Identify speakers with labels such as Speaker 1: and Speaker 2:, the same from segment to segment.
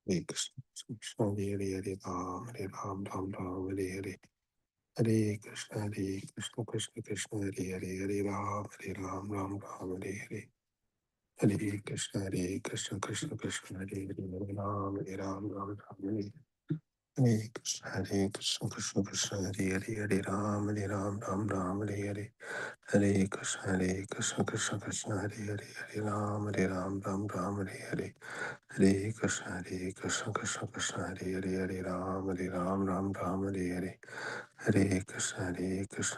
Speaker 1: Hare Krishna, Krishna Hare Hare, Hare Ram, Ram Ram, Hare Hare. Hare Krishna, Krishna Krishna, Hare Hare, Hare Ram, Ram Ram, Hare Hare. Hare Krishna, Krishna Krishna, Hare Hare, Hare Ram, Ram Ram, Hare Hare. Hare Krishna, Krishna Hare Hare, Hare Ram, Ram Ram, Hare Hare. Hare Krishna, Krishna Hare Hare, Hare Ram, Ram Ram, Hare Hare. Hare Krishna, Krishna Hare Hare, Hare Ram, Ram Ram, Hare Hare. Hare Krishna,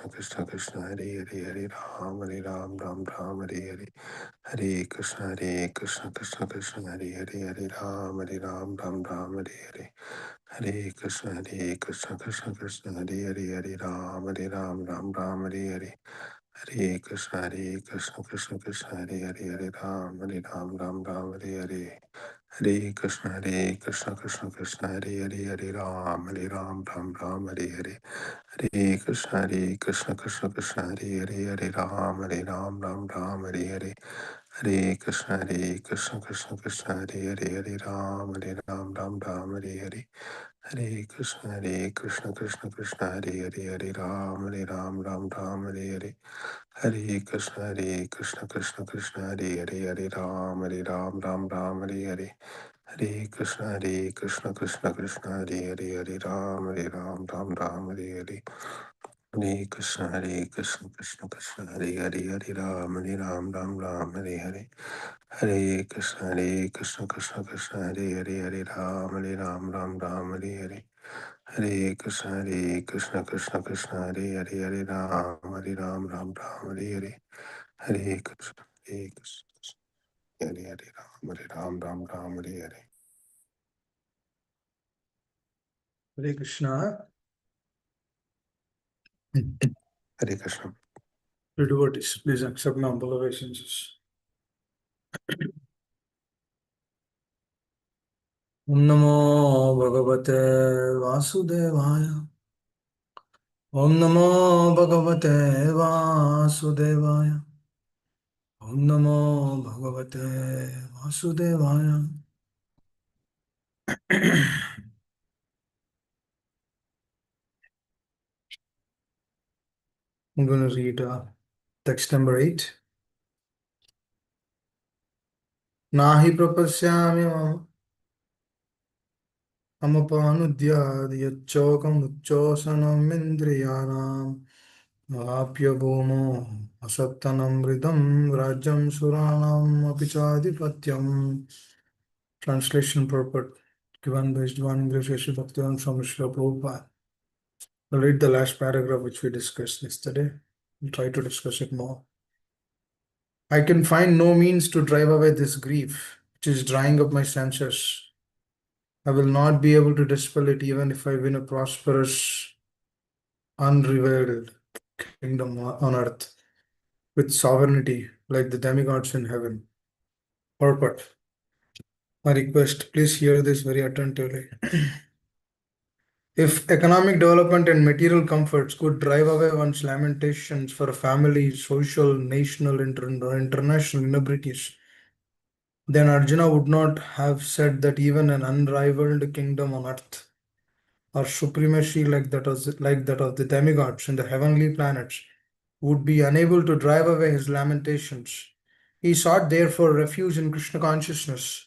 Speaker 1: Krishna Hare Hare, Hare Ram, Ram Ram, Hare Hare. Hare Krishna, Krishna Hare Hare, Hare Ram, Ram Ram, Hare Hare. Hare Krishna, Krishna Hare Hare, Hare Ram, Ram Ram, Hare Hare. Hare Krishna, Krishna Hare Hare, Hare Ram, Ram Ram, Hare Hare. Hare Krishna, Krishna Hare Hare, Hare Ram, Ram Ram, Hare Hare. Hare Krishna, Krishna Hare Hare, Hare Ram, Ram Ram, Hare Hare. Hare Krishna, Krishna Hare Hare, Hare Ram, Ram Ram, Hare Hare. Hare Krishna, Krishna Hare Hare, Hare Ram, Ram Ram, Hare Hare. Hare Krishna, Krishna Hare Hare, Hare Ram, Ram Ram, Hare Hare. Hare Krishna, Krishna Hare Hare, Hare Ram, Ram Ram, Hare Hare. Hare Krishna, Krishna Hare Hare, Hare Ram, Ram Ram, Hare Hare. Hare Krishna, Krishna Hare Hare, Hare Ram, Ram Ram, Hare Hare. Hare Krishna, Krishna Hare Hare, Hare Ram, Ram Ram, Hare Hare. Hare Krishna, Hare Ram, Ram Ram, Hare Hare.
Speaker 2: Hare Krishna.
Speaker 1: Hare Krishna.
Speaker 2: The devotees, please accept my humble obeisances. Om Namo Bhagavate Vasudevaya. Om Namo Bhagavate Vasudevaya. Om Namo Bhagavate Vasudevaya. I'm going to read text number 8. Nahi prapasyami amapanudyadiyachokam uchchosanam indriyanam apya bhumo asattanamritam rajam suranam apichadipatyam. Translation purport given by Divine English Bhaktivedanta Swami Srila Prabhupada. I'll read the last paragraph which we discussed yesterday. We'll try to discuss it more. I can find no means to drive away this grief, which is drying up my senses. I will not be able to dispel it even if I win a prosperous, unrivaled kingdom on earth with sovereignty like the demigods in heaven. Purport. My request, please hear this very attentively. If economic development and material comforts could drive away one's lamentations for family, social, national, international inabilities, then Arjuna would not have said that even an unrivaled kingdom on earth or supremacy like that of the demigods in the heavenly planets would be unable to drive away his lamentations. He sought therefore refuge in Krishna consciousness.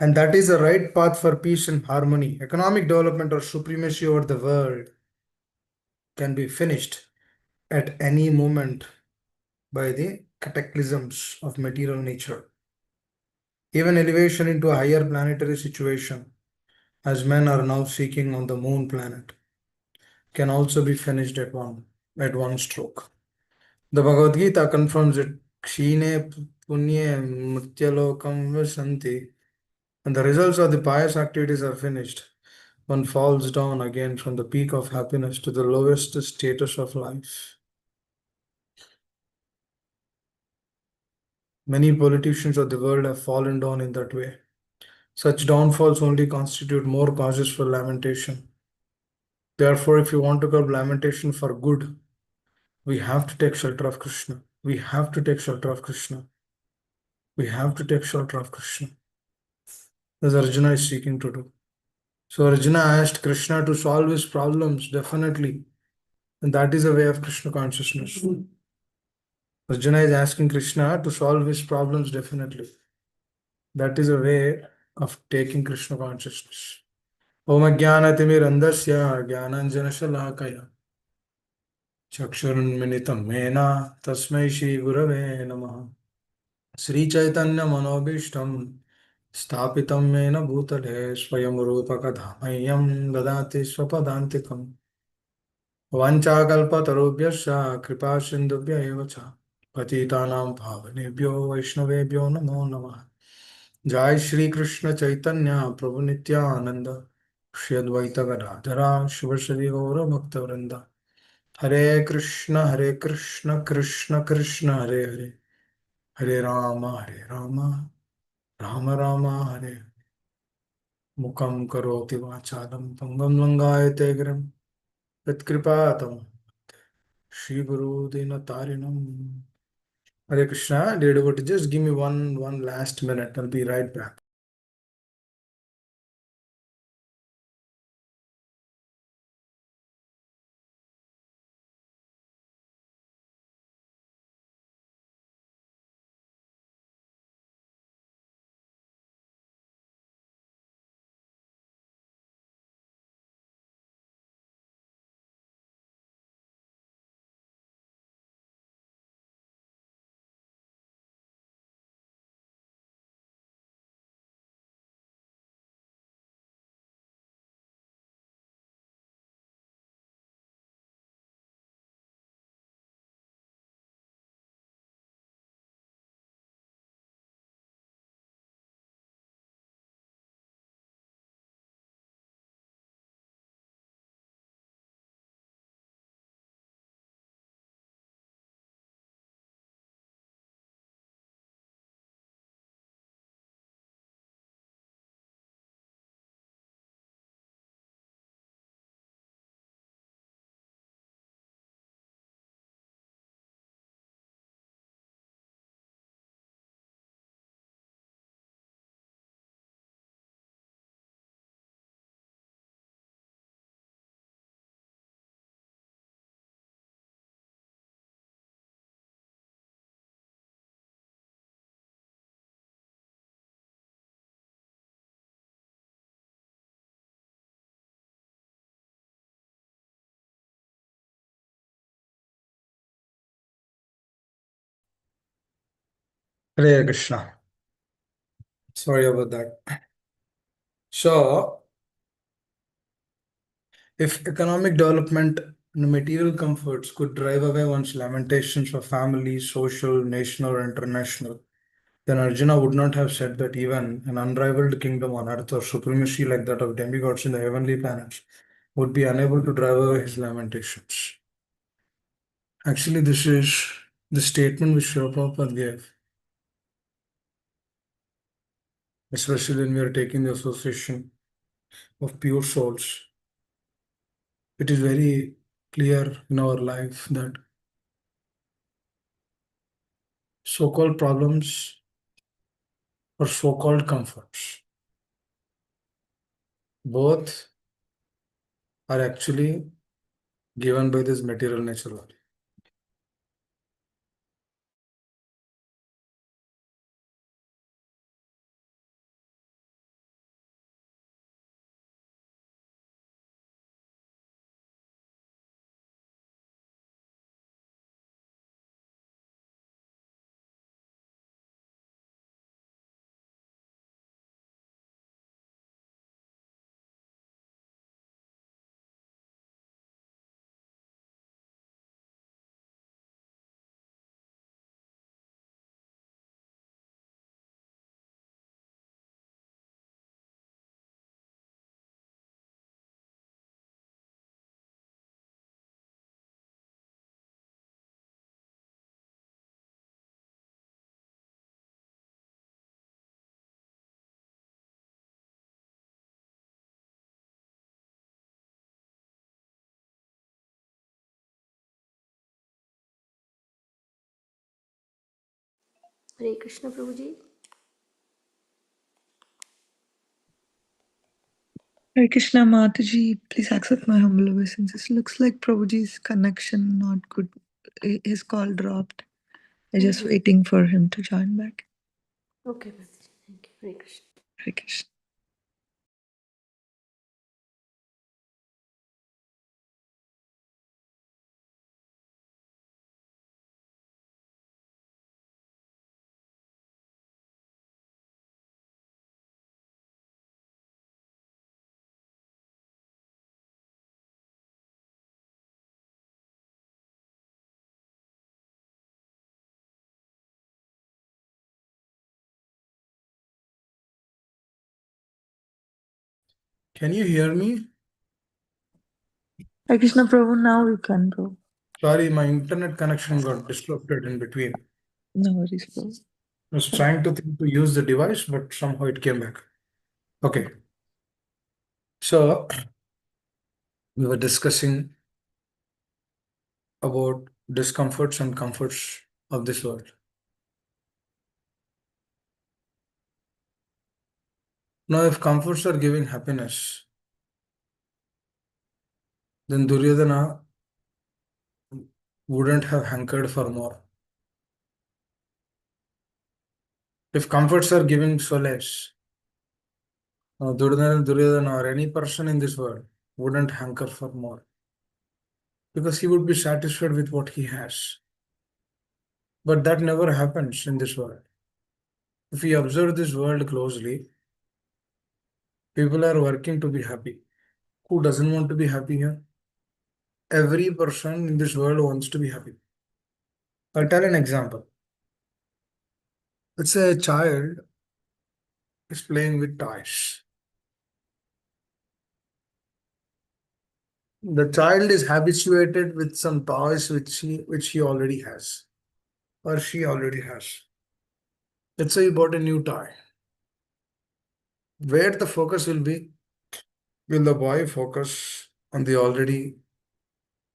Speaker 2: And that is the right path for peace and harmony. Economic development or supremacy over the world can be finished at any moment by the cataclysms of material nature. Even elevation into a higher planetary situation, as men are now seeking on the moon planet, can also be finished at one stroke. The Bhagavad Gita confirms it. Kshine punye mutyalokam vasanti. When the results of the pious activities are finished, one falls down again from the peak of happiness to the lowest status of life. Many politicians of the world have fallen down in that way. Such downfalls only constitute more causes for lamentation. Therefore, if you want to curb lamentation for good, we have to take shelter of Krishna. We have to take shelter of Krishna. We have to take shelter of Krishna. as Arjuna is seeking to do. So Arjuna asked Krishna to solve his problems, definitely. And that is a way of Krishna consciousness. Arjuna is asking Krishna to solve his problems, definitely. That is a way of taking Krishna consciousness. Om Ajnanatimir Jnananjana Shalakaya Chakshurunmilitam Mena Tasmai Shri Gurave Namaha Sri Chaitanya Manobishtam Stapitam Mena Bhutale Swayam Rupakadhamayam Dadati Swapadantikam Vanchakalpatarubhyascha Kripa Sindhubhya Evacha Patitanam Bhavanebhyo Vaishnavebhyo Namo Namah जय श्री कृष्ण चैतन्य प्रभु नित्यानंद श्री अद्वैत गदाधरा शिव श्री गौर भक्त वृंद हरे कृष्ण कृष्ण कृष्ण हरे हरे हरे राम राम राम हरे मुखम करोति वाचालं पंगुं लंघयते गिरिं यत्कृपातमं श्री गुरु दीनतारिणं Hare Krishna, dear devotee, just give me one last minute. I'll be right back. Hare Krishna. Sorry about that. So, if economic development and material comforts could drive away one's lamentations for family, social, national, or international, then Arjuna would not have said that even an unrivaled kingdom on earth or supremacy like that of demigods in the heavenly planets would be unable to drive away his lamentations. Actually, this is the statement which Srila Prabhupada gave, especially when we are taking the association of pure souls. It is very clear in our life that so-called problems or so-called comforts both are actually given by this material nature only.
Speaker 3: Hare Krishna Prabhuji. Hare Krishna Mataji, please accept my humble obeisances. Looks like Prabhuji's connection not good. His call dropped. I'm just waiting for him to join back.
Speaker 4: Okay, Mataji. Thank you. Hare Krishna.
Speaker 3: Hare Krishna.
Speaker 2: Can you hear me?
Speaker 3: Hare Krishna Prabhu, now we can go.
Speaker 2: Sorry, my internet connection got disrupted in between.
Speaker 3: No worries, Prabhu.
Speaker 2: I was trying to think to use the device, but somehow it came back. Okay. So we were discussing about discomforts and comforts of this world. Now, if comforts are giving happiness, then Duryodhana wouldn't have hankered for more. If comforts are giving solace, Duryodhana or any person in this world wouldn't hanker for more because he would be satisfied with what he has. But that never happens in this world. If we observe this world closely, people are working to be happy. Who doesn't want to be happy here? Every person in this world wants to be happy. I'll tell an example. Let's say a child is playing with toys. The child is habituated with some toys which he already has or she already has. Let's say you bought a new toy. Where the focus will be? Will the boy focus on the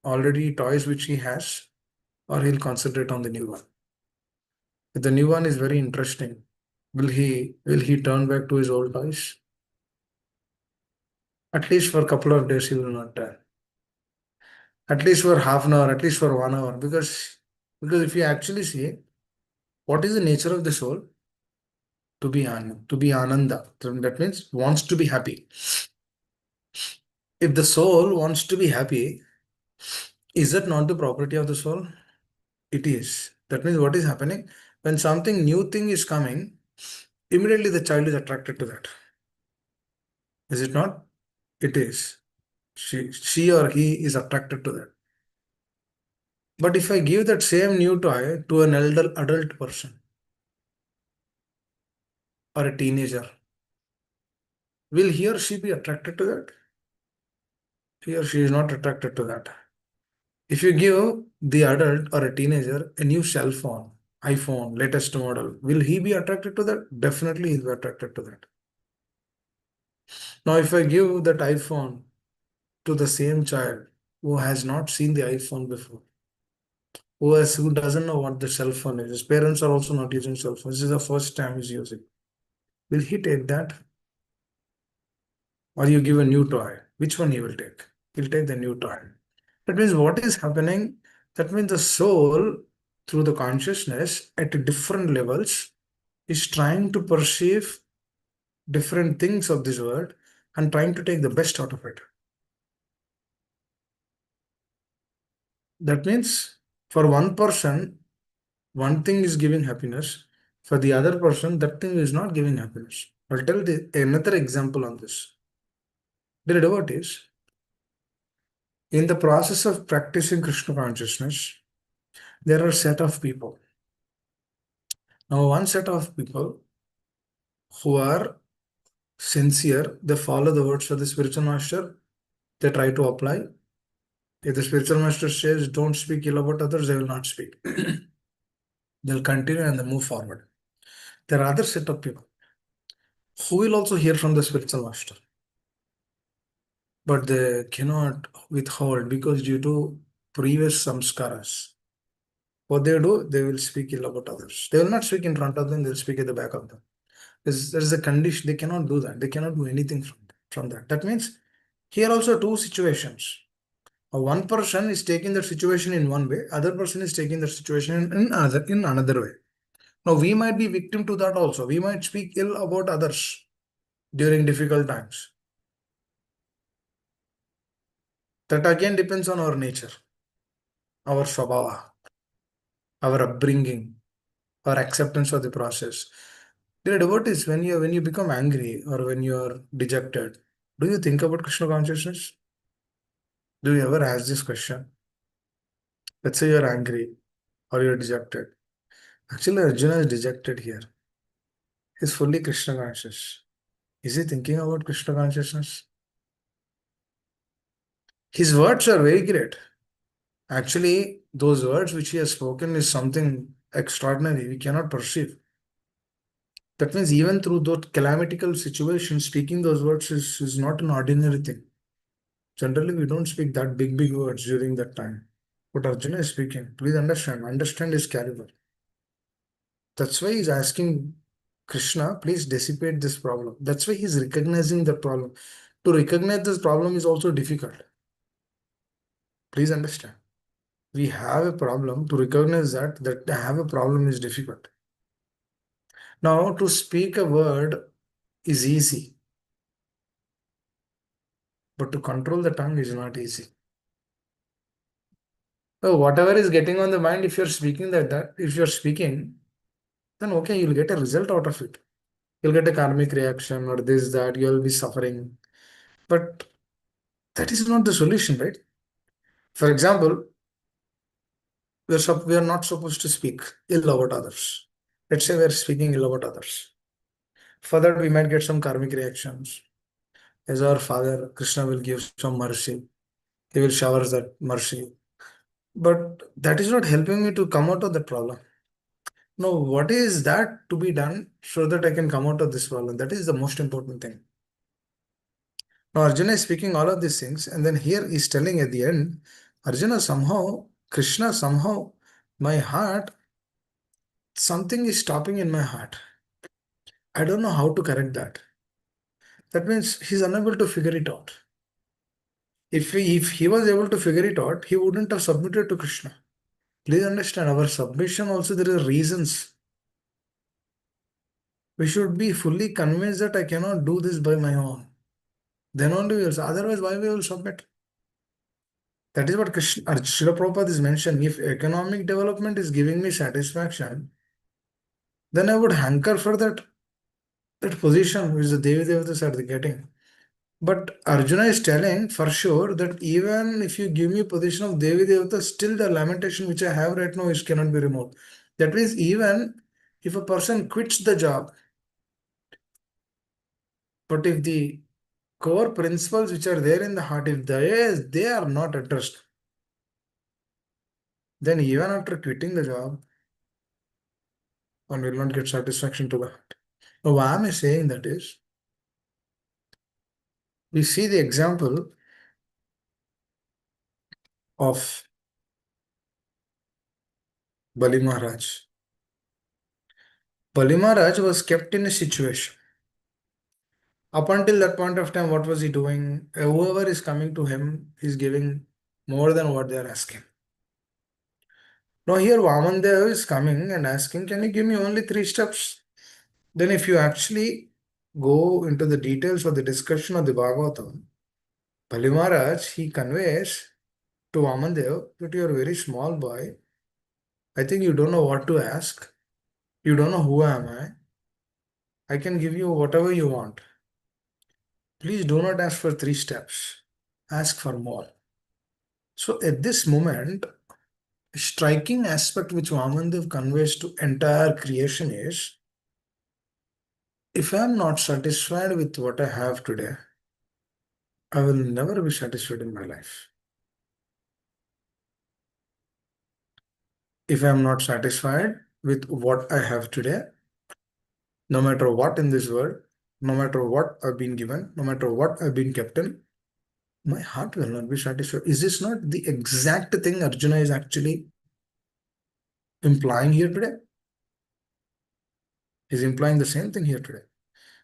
Speaker 2: already toys which he has, or he'll concentrate on the new one? If the new one is very interesting, will he turn back to his old toys? At least for a couple of days he will not turn. At least for half an hour, at least for 1 hour. Because if you actually see what is the nature of the soul? To be ananda. That means wants to be happy. If the soul wants to be happy, is that not the property of the soul? It is. That means what is happening? When something new thing is coming, immediately the child is attracted to that. Is it not? It is. She or he is attracted to that. But if I give that same new toy to an elder adult person or a teenager, will he or she be attracted to that? He or she is not attracted to that. If you give the adult or a teenager a new cell phone, iPhone, latest model, will he be attracted to that? Definitely he'll be attracted to that. Now, if I give that iPhone to the same child who has not seen the iPhone before, who doesn't know what the cell phone is, his parents are also not using cell phone. This is the first time he's using. Will he take that? Or you give a new toy? Which one he will take? He'll take the new toy. That means what is happening? That means the soul, through the consciousness at different levels, is trying to perceive different things of this world and trying to take the best out of it. That means for one person, one thing is giving happiness. For the other person, that thing is not giving happiness. I'll tell another example on this. Dear devotees, in the process of practicing Krishna consciousness, there are set of people. Now, one set of people who are sincere, they follow the words of the spiritual master, they try to apply. If the spiritual master says, don't speak ill about others, they will not speak. They'll continue and they move forward. There are other set of people who will also hear from the spiritual master, but they cannot withhold because due to previous samskaras. What they do, they will speak ill about others. They will not speak in front of them, they'll speak at the back of them. There is a condition, they cannot do that. They cannot do anything from that. from that. That means here also two situations. One person is taking the situation in one way, other person is taking the situation in another way. Now we might be victim to that also. We might speak ill about others during difficult times. That again depends on our nature, our swabhava, our upbringing, our acceptance of the process. Dear devotees, when you become angry or when you are dejected, do you think about Krishna consciousness? Do you ever ask this question? Let's say you're angry or you're dejected. Actually, Arjuna is dejected here. He's fully Krishna conscious. Is he thinking about Krishna consciousness? His words are very great. Actually, those words which he has spoken is something extraordinary. We cannot perceive. That means even through those calamitical situations, speaking those words is not an ordinary thing. Generally, we don't speak that big words during that time. But Arjuna is speaking. Please understand his caliber. That's why he's asking Krishna, please dissipate this problem. That's why he's recognizing the problem. To recognize this problem is also difficult. Please understand. We have a problem. To recognize that I have a problem is difficult. Now, to speak a word is easy, but to control the tongue is not easy. So whatever is getting on the mind, if you're speaking if you're speaking, then okay, you'll get a result out of it. You'll get a karmic reaction or this, that, you'll be suffering. But that is not the solution, right? For example, we are not supposed to speak ill about others. Let's say we're speaking ill about others. For that, we might get some karmic reactions. As our Father, Krishna will give some mercy. He will shower that mercy. But that is not helping me to come out of the problem. Now, what is that to be done so that I can come out of this problem? That is the most important thing. Now, Arjuna is speaking all of these things, and then here he's telling at the end, Krishna somehow, my heart, something is stopping in my heart. I don't know how to correct that. That means he's unable to figure it out. If he was able to figure it out, he wouldn't have submitted to Krishna. Please understand, our submission also there are reasons. We should be fully convinced that I cannot do this by my own. Then only we will. Otherwise, why we will submit? That is what Srila Prabhupada is mentioning. If economic development is giving me satisfaction, then I would hanker for that position which the Devi Devatas are getting. But Arjuna is telling for sure that even if you give me position of Devi Devata, still the lamentation which I have right now is cannot be removed. That means even if a person quits the job, but if the core principles which are there in the heart, if they are not addressed, then even after quitting the job, one will not get satisfaction to that. Now, why am I saying that is, we see the example of Bali Maharaj. Bali Maharaj was kept in a situation. Up until that point of time, what was he doing? Whoever is coming to him is giving more than what they are asking. Now here Vamandev is coming and asking, can you give me only 3 steps? Then if you actually go into the details of the discussion of the Bhagavatam, Bali Maharaj, he conveys to Vamandev that you are a very small boy. I think you don't know what to ask. You don't know who am I. I can give you whatever you want. Please do not ask for 3 steps. Ask for more. So at this moment, a striking aspect which Vamandev conveys to entire creation is, if I am not satisfied with what I have today, I will never be satisfied in my life. If I am not satisfied with what I have today, no matter what in this world, no matter what I've been given, no matter what I've been kept in, my heart will not be satisfied. Is this not the exact thing Arjuna is actually implying here today? He's implying the same thing here today.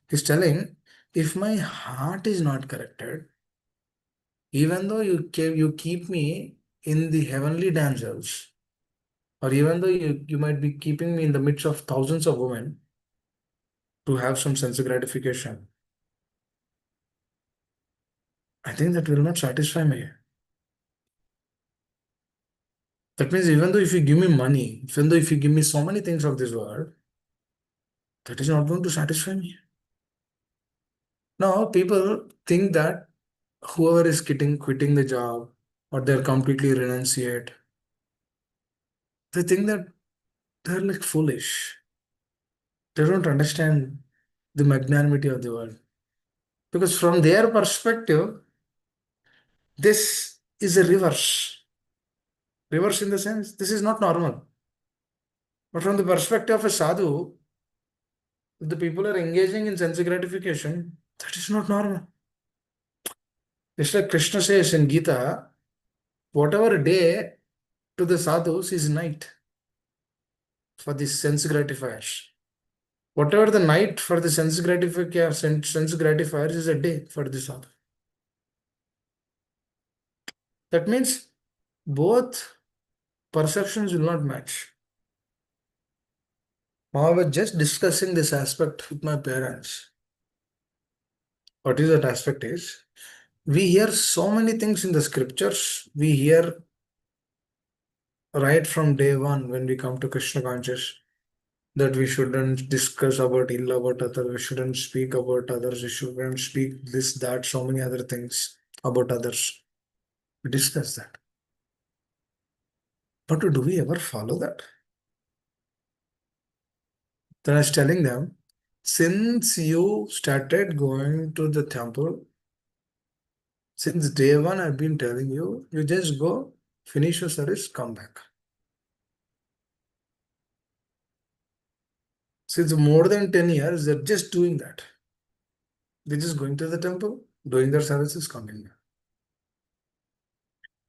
Speaker 2: He's telling, if my heart is not corrected, even though you keep me in the heavenly damsels, or even though you might be keeping me in the midst of thousands of women to have some sense of gratification, I think that will not satisfy me. That means even though if you give me money, even though if you give me so many things of this world, that is not going to satisfy me. Now people think that whoever is quitting the job, or they're completely renunciate, they think that they're like foolish. They don't understand the magnanimity of the world. Because from their perspective, this is a reverse. Reverse in the sense, this is not normal. But from the perspective of a sadhu, if the people are engaging in sense gratification, that is not normal. Just like Krishna says in Gita, whatever day to the sadhus is night for the sense gratifiers. Whatever the night for the sense gratifiers is a day for the sadhu. That means both perceptions will not match. Now I was just discussing this aspect with my parents. What is that aspect is, we hear so many things in the scriptures. We hear right from day one when we come to Krishna conscious that we shouldn't discuss about ill about others, we shouldn't speak about others, we shouldn't speak this, that, so many other things about others. We discuss that. But do we ever follow that? Then I was telling them, since you started going to the temple, since day one, I've been telling you, you just go, finish your service, come back. Since more than 10 years, they're just doing that. They're just going to the temple, doing their services, coming back.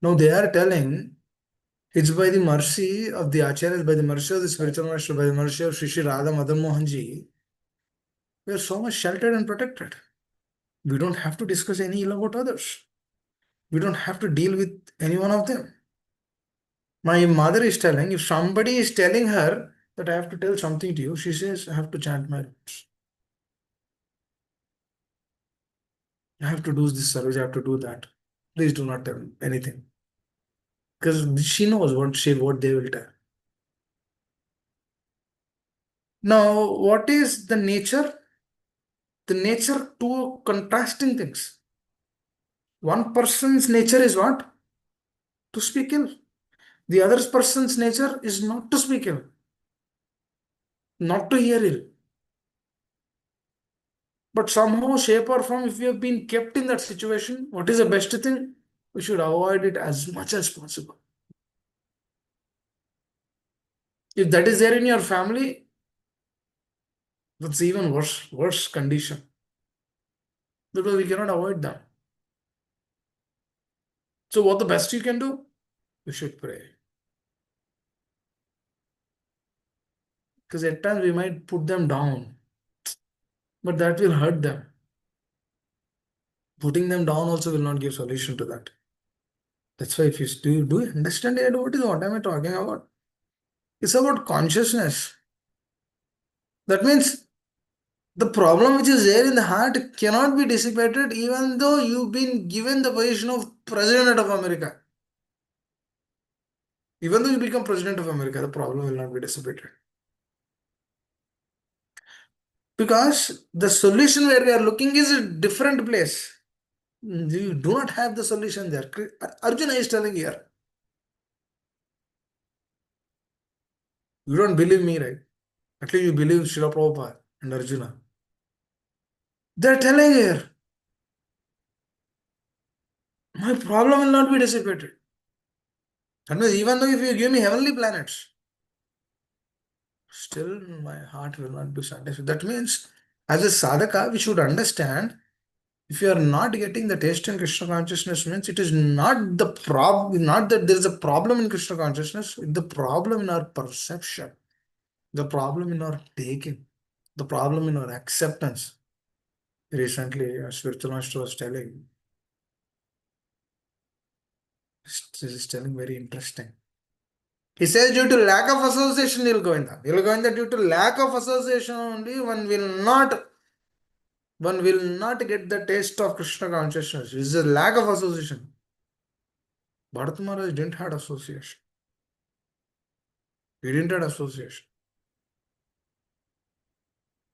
Speaker 2: Now they are telling, it's by the mercy of the Acharyas, by the mercy of the spiritual master, by the mercy of Sri Sri Radha Madan Mohanji, we are so much sheltered and protected. We don't have to discuss any ill about others. We don't have to deal with any one of them. My mother is telling, if somebody is telling her that I have to tell something to you, she says, I have to chant my rounds. I have to do this service, I have to do that. Please do not tell anything. Because she knows what they will tell. Now, what is the nature? The nature two contrasting things. One person's nature is what? To speak ill. The other person's nature is not to speak ill, not to hear ill. But somehow, shape or form, if we have been kept in that situation, what is the best thing? We should avoid it as much as possible. If that is there in your family, that's even worse condition. Because we cannot avoid them. So what the best you can do? You should pray. Because at times we might put them down, but that will hurt them. Putting them down also will not give solution to that. That's why if you do you understand what am I talking about? It's about consciousness. That means the problem which is there in the heart cannot be dissipated even though you've been given the position of President of America. Even though you become President of America, the problem will not be dissipated. Because the solution where we are looking is a different place. You do not have the solution there. Arjuna is telling here. You don't believe me, right? At least you believe Srila Prabhupada and Arjuna. They're telling here, my problem will not be dissipated. That means even though if you give me heavenly planets, still my heart will not be satisfied. That means as a sadhaka, we should understand if you are not getting the taste in Krishna consciousness, means it is not the problem, not that there is a problem in Krishna consciousness, it's the problem in our perception, the problem in our taking, the problem in our acceptance. Recently, a spiritual master was telling, this is telling very interesting. He says, due to lack of association, you'll go in that. You'll go in that due to lack of association only, one will not get the taste of Krishna consciousness. It's a lack of association. Bharat Maharaj didn't have association. He didn't have association.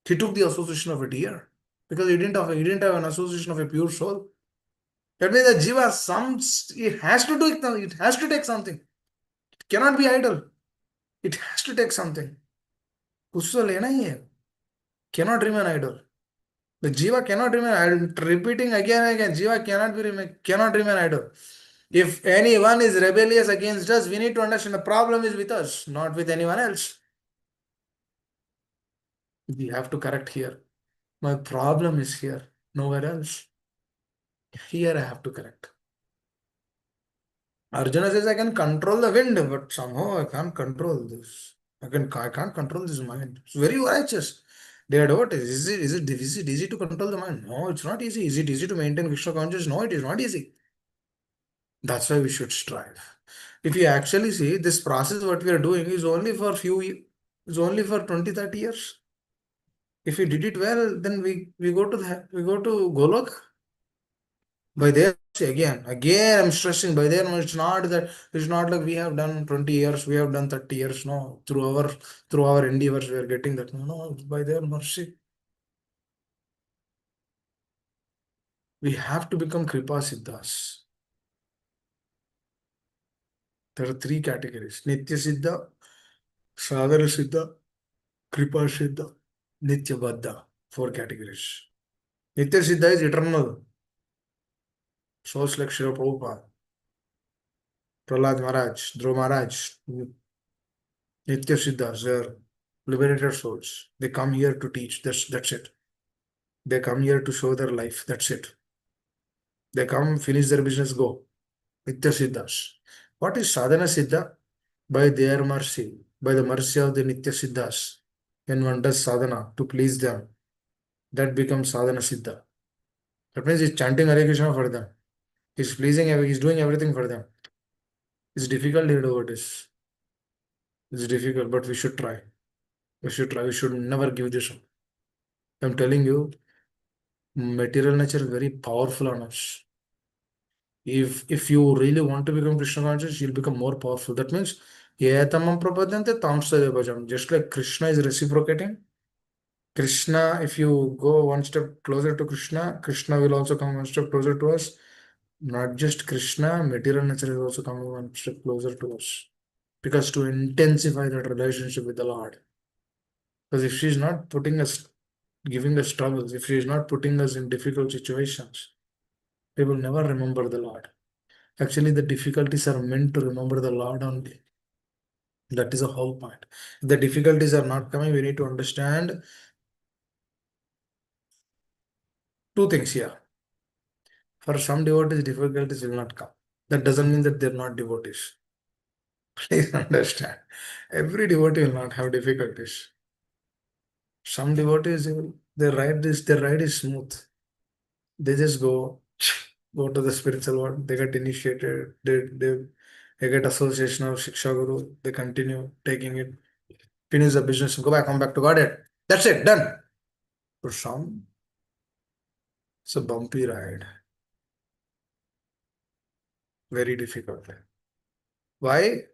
Speaker 2: He took the association of a deer because he didn't have an association of a pure soul. That means the jiva, it has to do it. It has to take something. It cannot be idle. It has to take something. उससे लेना ही है. Cannot remain idle. The jiva cannot remain. I'm repeating again and again. Jiva cannot remain idle. If anyone is rebellious against us, we need to understand the problem is with us, not with anyone else. We have to correct here. My problem is here, nowhere else. Here I have to correct. Arjuna says, I can control the wind, but somehow I can't control this. I can't control this mind. It's very righteous. They are what is it? Is it easy to control the mind? No, it's not easy. Is it easy to maintain Krishna consciousness? No, it is not easy. That's why we should strive. If you actually see this process, what we are doing is only for is only for 20, 30 years. If we did it well, then we go to Golok. By there, again, I'm stressing by there. It's not like we have done 20 years, we have done 30 years. No, through our endeavors, we are getting that. No, it's by their mercy. We have to become Kripa Siddhas. There are 3 categories: Nitya Siddha, Sadhana Siddha, Kripa Siddha, Nitya Baddha. 4 categories. Nitya Siddha is eternal. Souls like Srila Prabhupada, Prahlad Maharaj, Dhruv Maharaj, Nitya Siddhas, they are liberated souls. They come here to teach. That's it. They come here to show their life. That's it. They come, finish their business, go. Nitya Siddhas. What is Sadhana Siddha? By their mercy, by the mercy of the Nitya Siddhas, when one does sadhana to please them, that becomes Sadhana Siddha. That means he's chanting Hare Krishna for them. He's doing everything for them. It's difficult to do this. It's difficult, but we should try. We should never give this up. I'm telling you, material nature is very powerful on us. If you really want to become Krishna conscious, you'll become more powerful. That means, Yetamam prapadyante tamsadeva bhajam. Just like Krishna is reciprocating, Krishna, if you go one step closer to Krishna, Krishna will also come one step closer to us. Not just Krishna, material nature is also coming one step closer to us. Because to intensify that relationship with the Lord. Because if she's not giving us troubles, if she is not putting us in difficult situations, we will never remember the Lord. Actually, the difficulties are meant to remember the Lord only. That is the whole point. If the difficulties are not coming, we need to understand 2 things here. For some devotees, difficulties will not come. That doesn't mean that they're not devotees. Please understand. Every devotee will not have difficulties. Some devotees, their ride is smooth. They just go to the spiritual world, they get initiated, they get association of Shiksha Guru, they continue taking it, finish the business, come back to Godhead. That's it, done. For some, it's a bumpy ride. Very difficult. Why?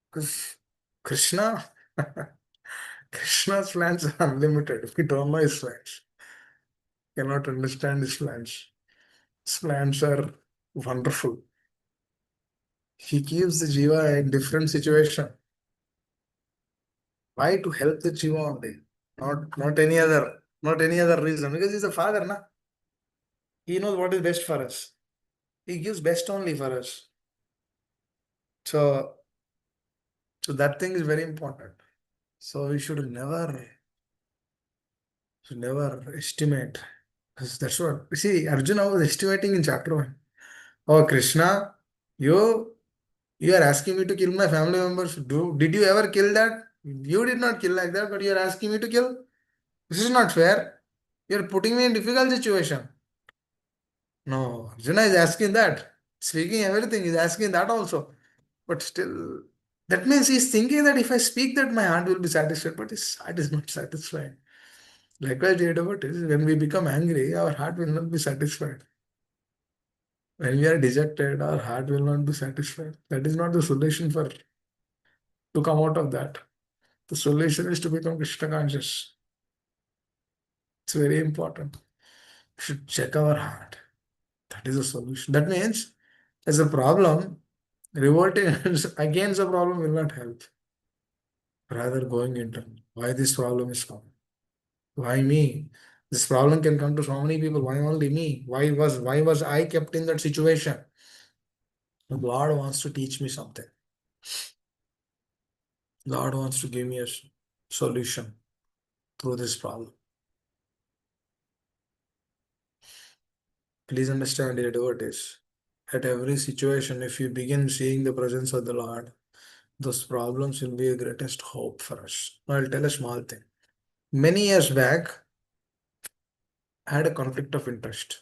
Speaker 2: Because Krishna's plans are unlimited. We don't know his plans. Cannot understand his plans. His plans are wonderful. He keeps the jiva in different situation. Why? To help the jiva only. Not any other reason. Because he's a father, na? He knows what is best for us. He gives best only for us. So that thing is very important. So we should never estimate. Because that's what. See, Arjuna was estimating in chapter 1. Oh, Krishna, you are asking me to kill my family members. Did you ever kill that? You did not kill like that, but you are asking me to kill. This is not fair. You're putting me in difficult situation. No, Arjuna is asking that. Speaking everything, is asking that also. But still, that means he's thinking that if I speak that, my heart will be satisfied, but his heart is not satisfied. Likewise, dear devotees, when we become angry, our heart will not be satisfied. When we are dejected, our heart will not be satisfied. That is not the solution for to come out of that. The solution is to become Krishna conscious. It's very important. We should check our heart. That is the solution. That means there's a problem. Revolting against the problem will not help. Rather going into why this problem is coming. Why me? This problem can come to so many people. Why only me? Why was I kept in that situation? God wants to teach me something. God wants to give me a solution through this problem. Please understand, dear devotees. At every situation, if you begin seeing the presence of the Lord, those problems will be a greatest hope for us. Now, I'll tell a small thing. Many years back, I had a conflict of interest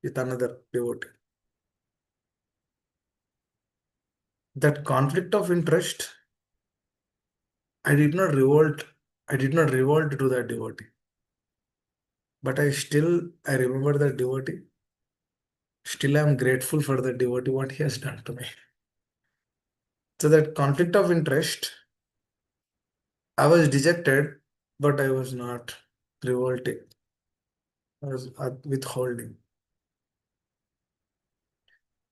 Speaker 2: with another devotee. That conflict of interest, I did not revolt. I did not revolt to that devotee. But I remember that devotee. Still, I am grateful for that devotee, what he has done to me. So that conflict of interest, I was dejected, but I was not revolting. I was withholding.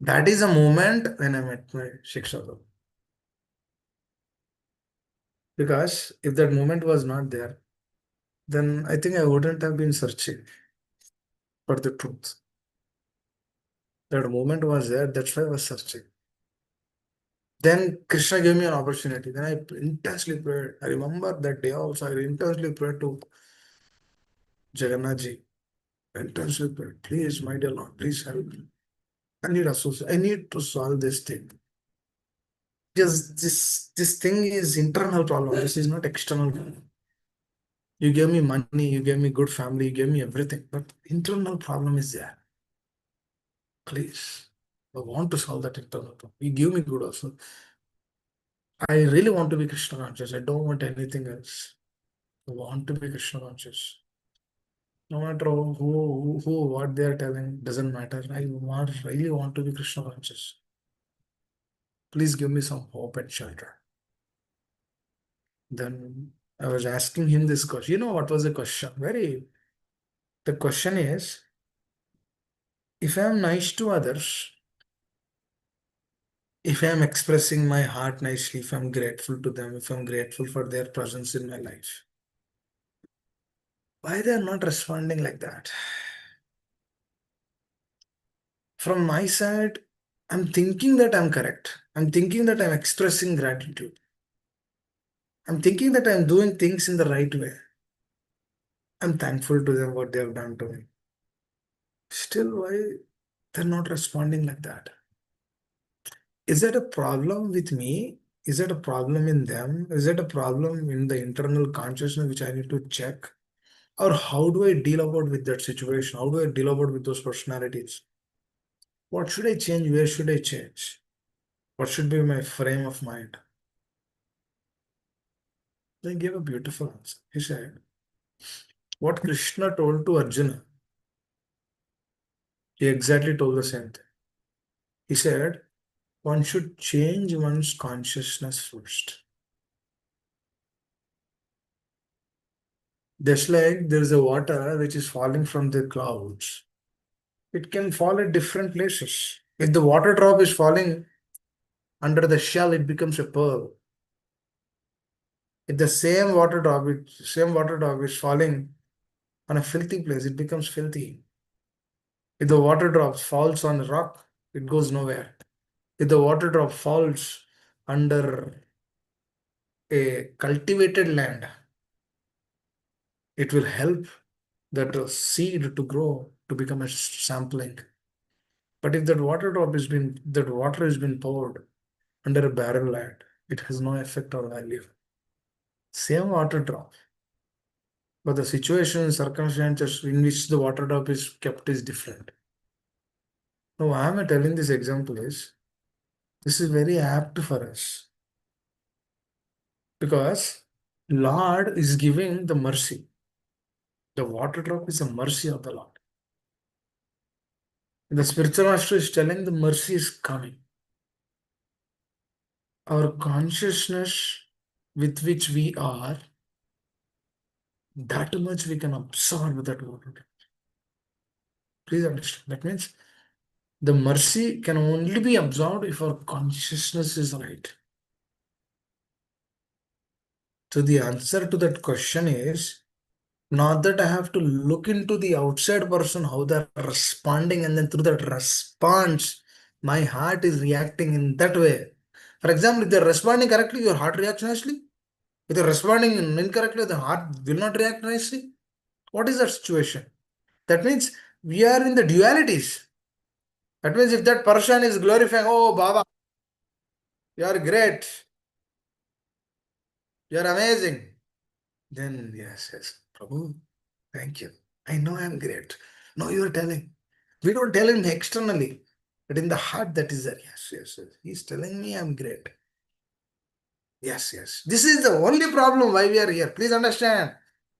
Speaker 2: That is a moment when I met my Shiksha Guru. Because if that moment was not there, then I think I wouldn't have been searching for the truth. That moment was there, that's why I was searching. Then Krishna gave me an opportunity. Then I intensely prayed. I remember that day also, I intensely prayed to Jagannath ji. Intensely prayed, please, my dear Lord, please help me. I need to solve this thing. Because this thing is internal problem. This is not external problem. You gave me money, you gave me good family, you gave me everything, but internal problem is there. Please, I want to solve that internal problem. You give me good also. I really want to be Krishna conscious. I don't want anything else. I want to be Krishna conscious. No matter what they are telling, doesn't matter. Really want to be Krishna conscious. Please give me some hope and shelter. Then I was asking him this question. You know what was the question? The question is, if I am nice to others, if I am expressing my heart nicely, if I'm grateful to them, if I'm grateful for their presence in my life, why they are not responding like that? From my side, I'm thinking that I'm correct. I'm thinking that I'm expressing gratitude. I'm thinking that I'm doing things in the right way. I'm thankful to them what they have done to me. Still, why they're not responding like that? Is that a problem with me? Is that a problem in them? Is that a problem in the internal consciousness which I need to check? Or how do I deal about with that situation? How do I deal about with those personalities? What should I change? Where should I change? What should be my frame of mind? They gave a beautiful answer. He said, what Krishna told to Arjuna, he exactly told the same thing. He said, one should change one's consciousness first. Just like there's a water which is falling from the clouds, it can fall at different places. If the water drop is falling under the shell, it becomes a pearl. If the same water drop is falling on a filthy place, it becomes filthy. If the water drop falls on a rock, it goes nowhere. If the water drop falls under a cultivated land, it will help that seed to grow to become a sampling. But if that water has been poured under a barren land, it has no effect or value. Same water drop. but the situation, circumstances in which the water drop is kept is different. Now, why am I telling this example is, this is very apt for us. Because Lord is giving the mercy. The water drop is a mercy of the Lord. The spiritual master is telling the mercy is coming. Our consciousness with which we are, that much we can absorb that water drop. Please understand. That means the mercy can only be absorbed if our consciousness is right. So the answer to that question is not that I have to look into the outside person, how they're responding, and then through that response, my heart is reacting in that way. For example, if they're responding correctly, your heart reacts nicely. If they're responding incorrectly, the heart will not react nicely. What is that situation? That means we are in the dualities. That means if that person is glorifying, oh Baba, you are great, you are amazing, then yes, Prabhu, thank you. I know I am great. No, you are telling. We don't tell him externally, but in the heart that is there. Yes. He's telling me I'm great. Yes. This is the only problem why we are here. Please understand.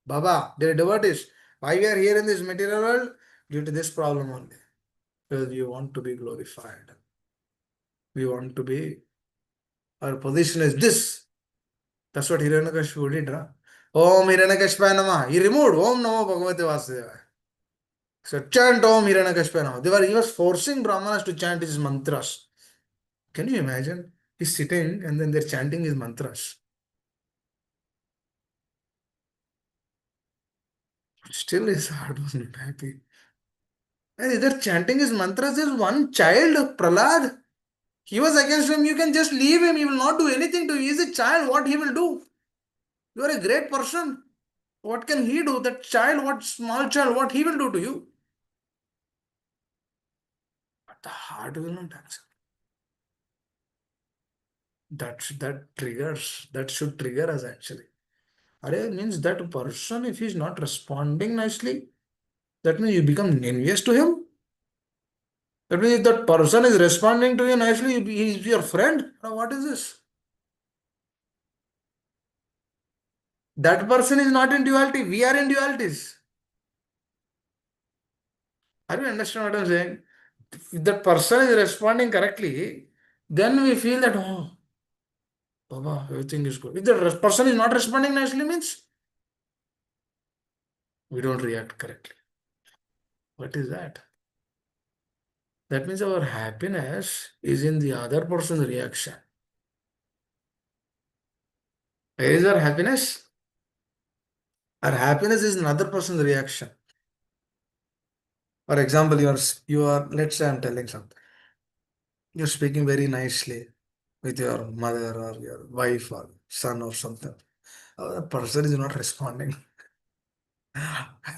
Speaker 2: Baba, dear devotees, why we are here in this material world? Due to this problem only. Because we want to be glorified. We want to be, our position is this. That's what Hiranyakashipu did, right? Om Hiranyakashipaya Namah. He removed Om Namo Bhagavate Vasudevaya. So chant Om Hiranyakashipa Namah. He was forcing Brahmanas to chant his mantras. Can you imagine? He's sitting and then they're chanting his mantras. Still his heart was not happy. And they're chanting his mantras. There's one child, Prahlad. He was against him. You can just leave him. He will not do anything to you. He's a child. What he will do? You are a great person. What can he do? That child, what small child, what he will do to you? But the heart will not accept. That should trigger us actually. Arey means that person, if he's not responding nicely, that means you become envious to him. That means if that person is responding to you nicely, he's your friend. Now what is this? That person is not in duality. We are in dualities. Are you understand what I'm saying? If that person is responding correctly, then we feel that, oh, Baba, everything is good. If the person is not responding nicely, means we don't react correctly. What is that? That means our happiness is in the other person's reaction. Where is our happiness? Our happiness is another person's reaction. For example, let's say I'm telling something. You're speaking very nicely with your mother or your wife or son or something. The person is not responding.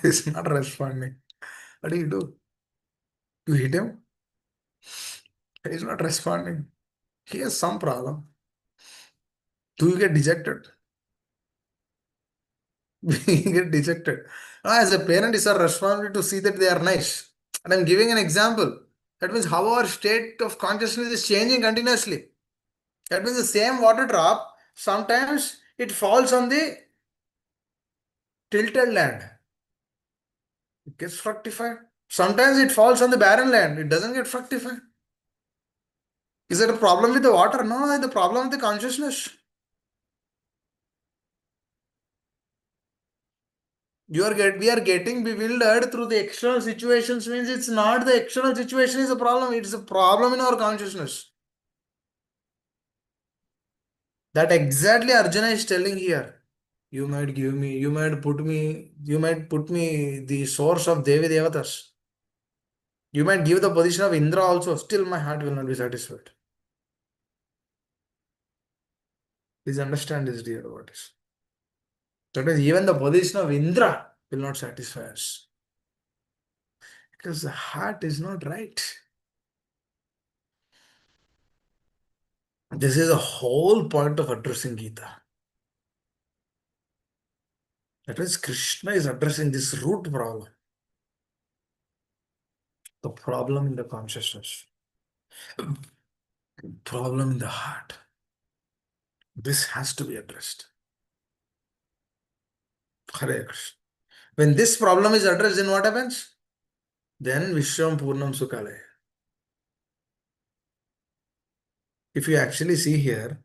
Speaker 2: He's not responding. What do? You hit him? He's not responding. He has some problem. Do you get dejected? We get dejected. As a parent, it's our responsibility to see that they are nice. And I'm giving an example. That means how our state of consciousness is changing continuously. That means the same water drop, sometimes it falls on the tilted land. It gets fructified. Sometimes it falls on the barren land. It doesn't get fructified. Is it a problem with the water? No, it's the problem with the consciousness. We are getting bewildered through the external situations, means it's not the external situation is a problem, it's a problem in our consciousness. That exactly Arjuna is telling here. You might put me the source of Devi Devatas. You might give the position of Indra also, still my heart will not be satisfied. Please understand this, dear devotees. That means even the position of Indra will not satisfy us. Because the heart is not right. This is the whole point of addressing Gita. That means Krishna is addressing this root problem. The problem in the consciousness. Problem in the heart. This has to be addressed. Hare Krishna. When this problem is addressed, then what happens? Then Vishwam Purnam Sukhalaya. If you actually see here,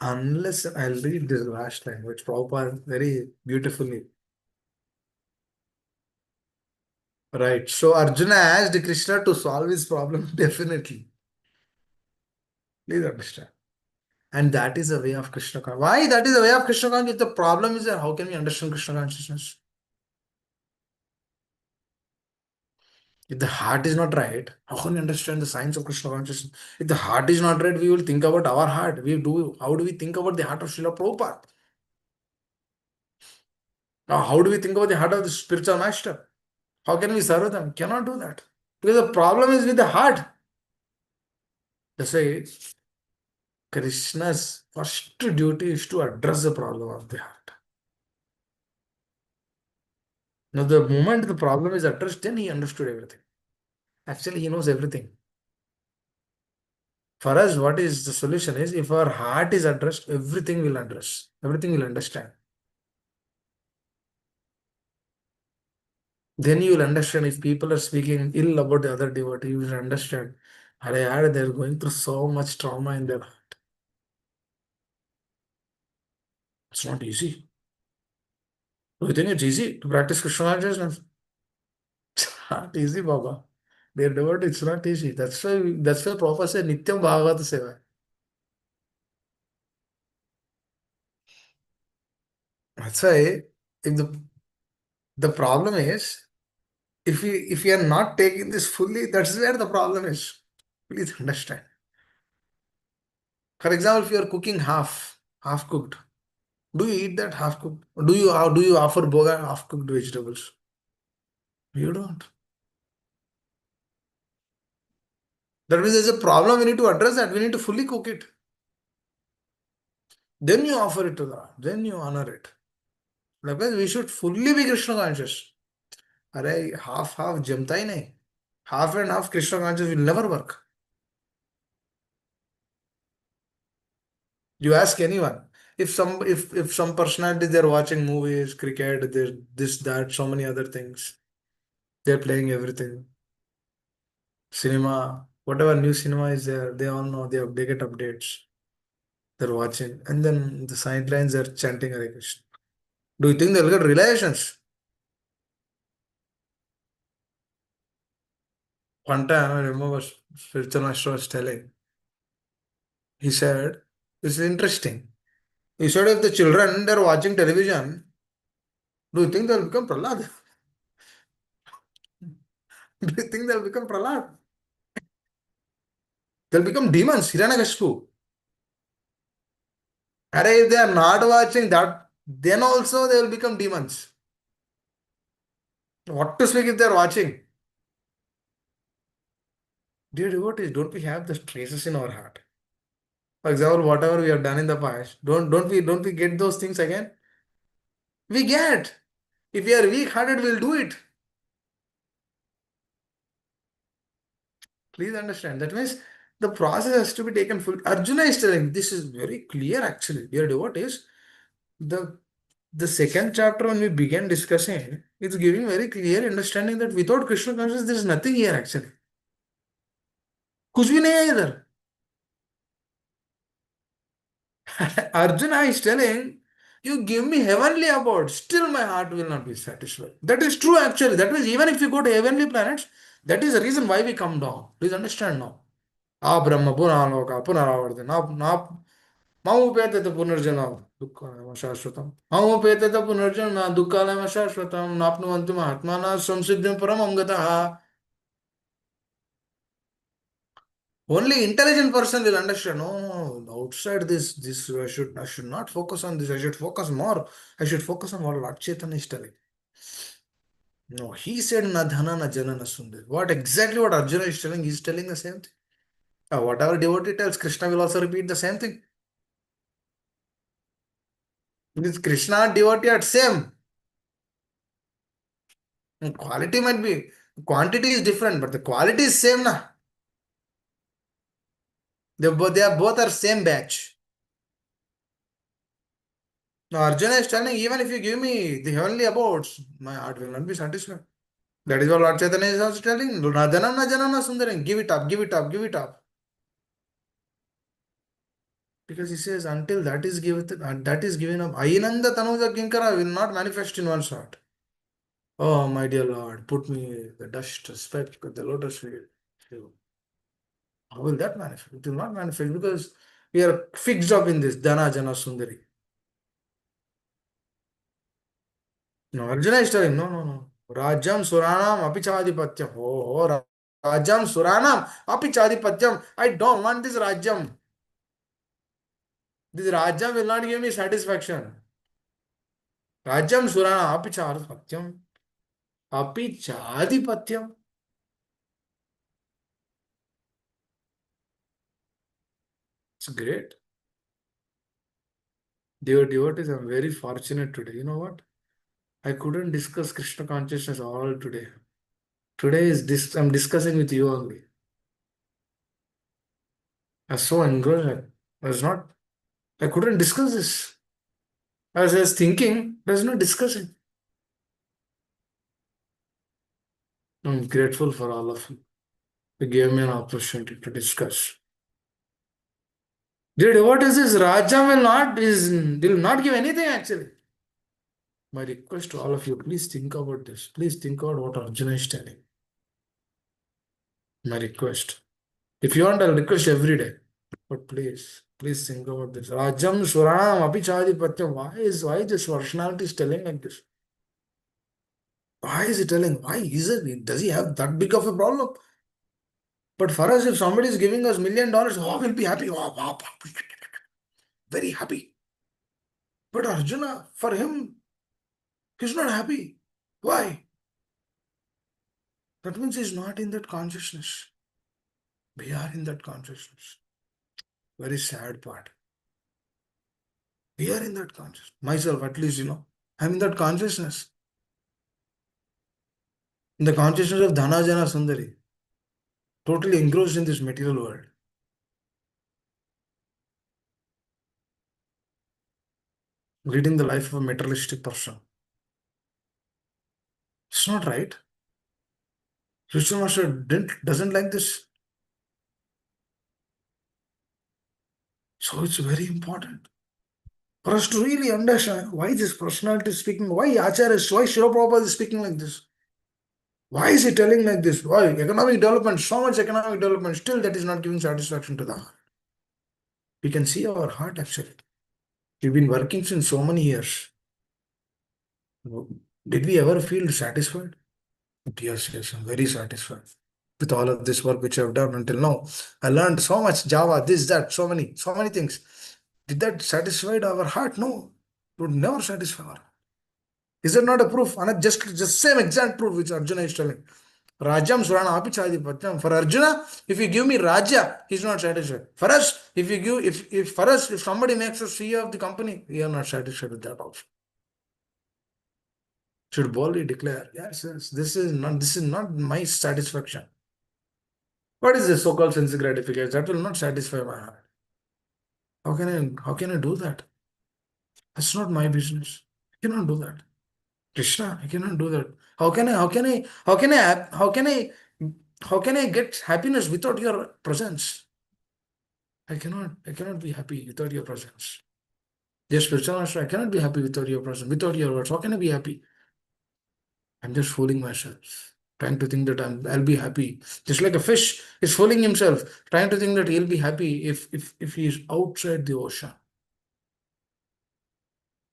Speaker 2: unless I'll read this last line, which Prabhupada very beautifully. Right. So Arjuna asked Krishna to solve his problem definitely. Please understand. And that is the way of Krishna consciousness. Why that is the way of Krishna consciousness? If the problem is there, how can we understand Krishna consciousness? If the heart is not right, how can we understand the science of Krishna consciousness? If the heart is not right, we will think about our heart. How do we think about the heart of Srila Prabhupada? Now, how do we think about the heart of the spiritual master? How can we serve them? Cannot do that. Because the problem is with the heart. That's why Krishna's first duty is to address the problem of the heart. Now, the moment the problem is addressed, then he understood everything. Actually, he knows everything. For us, what is the solution is if our heart is addressed, everything will address. Everything will understand. Then you will understand if people are speaking ill about the other devotee, you will understand. They're going through so much trauma in their heart. It's not easy. Do you think it's easy to practice Krishna consciousness? It's not easy, Baba. Dear devotee, it's not easy. That's why Prabhupada said Nityam Bhagavata Seva. That's why if the problem is if we are not taking this fully, that's where the problem is. Please understand. For example, if you are cooking half cooked, do you eat that half cooked? Do you offer boga half cooked vegetables? You don't. That means there's a problem. We need to address that. We need to fully cook it. Then you offer it to the Lord. Then you honor it. Because we should fully be Krishna conscious. Arey, half jamta hi nahi. Half and half Krishna conscious will never work. You ask anyone. If some personality they're watching movies, cricket, this, that, so many other things. They're playing everything. Cinema, whatever new cinema is there, they all know they get updates. They're watching. And then the sidelines are chanting Hare Krishna. Do you think they'll get realizations? One time I remember spiritual master was telling. He said, this is interesting. He said if the children they're watching television, do you think they'll become Prahlad? Do you think they'll become Prahlad? They'll become demons, Hiranyakashipu. And if they are not watching that, then also they will become demons. What to speak if they are watching? Dear devotees, don't we have the traces in our heart? For example, whatever we have done in the past, don't we get those things again? We get. If we are weak-hearted, we'll do it. Please understand. That means the process has to be taken full. Arjuna is telling this is very clear actually. Dear devotees, the second chapter when we began discussing, it's giving very clear understanding that without Krishna consciousness, there is nothing here actually. कुछ भी नहीं है इधर. Arjuna is telling, you give me heavenly abodes, still my heart will not be satisfied. That is true actually. That means even if we go to heavenly planets, that is the reason why we come down. Please understand now. Ah Brahma Punaloka Punaravartan. Mamupete Punarjana Dukkalama Shashvatam. Mamupete Punarjana Dukkalama Shashvatam. Napnuvanti Mahatmana Samsiddhim Paramam Gataha. Only intelligent person will understand. No, outside this I should not focus on this. I should focus more. I should focus on what Lord Chaitanya is telling. No, he said na dhana na jana na sundar. What Arjuna is telling, he's telling the same thing. Whatever devotee tells, Krishna will also repeat the same thing. This Krishna devotee are same. And quality might be, quantity is different, but the quality is same na. They are both are same batch. Now Arjuna is telling, even if you give me the heavenly abodes, my heart will not be satisfied. That is what Lord Chaitanya is also telling. Rajanam na janana sundaram. Give it up, give it up, give it up. Because he says, until that is given up, Ainanda Tanuja Kinkara will not manifest in one shot. Oh, my dear Lord, put me the dust, speck, the lotus field. How will that manifest? It will not manifest because we are fixed up in this Dana Jana Sundari. No, Arjuna is telling, no, no, no. Rajam Suranam Apichadipatyam. Oh, Rajam Suranam Apichadipatyam. I don't want this Rajam. This Rajam will not give me satisfaction. Rajam Suranam Apichadipatyam. Apichadipatyam. It's great. Dear devotees, I'm very fortunate today. You know what? I couldn't discuss Krishna consciousness all today. Today is this I'm discussing with you only. I was so engrossed. I couldn't discuss this. I was just thinking, there's no discussing. I'm grateful for all of you. You gave me an opportunity to discuss. Dear what is this? Raja will not give anything actually. My request to all of you, please think about this. Please think about what Arjuna is telling. My request. If you want, I'll request every day. But please think about this. Rajam Suranam Apichadipatyam. Why is this personality is telling like this? Why is he telling? Why is it? Does he have that big of a problem? But for us, if somebody is giving us $1 million, oh, we'll be happy. Oh, wow, very happy. But Arjuna, for him, he's not happy. Why? That means he's not in that consciousness. We are in that consciousness. Very sad part. We are in that consciousness. Myself, at least, I'm in that consciousness. In the consciousness of Dhana Jana Sundari. Totally engrossed in this material world. Leading the life of a materialistic person. It's not right. Krishna Master doesn't like this. So it's very important for us to really understand why this personality is speaking, why Acharya, why Srila Prabhupada is speaking like this. Why is he telling like this? Why? Economic development, so much economic development, still that is not giving satisfaction to the heart. We can see our heart actually. We've been working since so many years. Did we ever feel satisfied? Yes, I'm very satisfied with all of this work which I've done until now. I learned so much Java, this, that, so many things. Did that satisfy our heart? No, it would never satisfy our heart. Is that not a proof? And just same exact proof which Arjuna is telling. Rajam Surana Apichadipatyam. For Arjuna, if you give me Raja, he's not satisfied. For us, if somebody makes us CEO of the company, we are not satisfied with that also. Should boldly declare, yes, this is not my satisfaction. What is this so-called sense gratification? That will not satisfy my heart. How can I do that? That's not my business. I cannot do that. Krishna, I cannot do that. How can I get happiness without your presence? I cannot be happy without your presence. Yes, spiritual master, I cannot be happy without your presence, without your words. How can I be happy? I'm just fooling myself, trying to think that I'll be happy. Just like a fish is fooling himself, trying to think that he'll be happy if he is outside the ocean.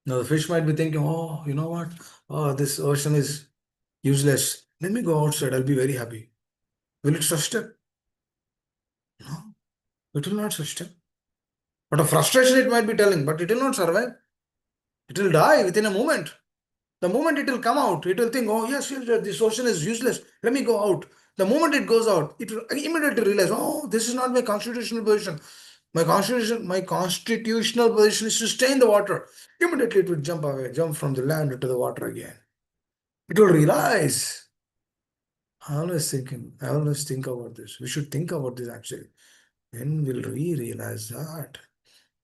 Speaker 2: Now the fish might be thinking, oh, you know what? Oh, this ocean is useless. Let me go outside. I'll be very happy. Will it sustain? No, it will not sustain. But a frustration it might be telling, but it will not survive. It will die within a moment. The moment it will come out, it will think, oh, yes, this ocean is useless. Let me go out. The moment it goes out, it will immediately realize, oh, this is not my constitutional position. My constitutional position is to stay in the water. Immediately it will jump away, jump from the land into the water again. It will realize. I always think about this. We should think about this actually. When will we realize that?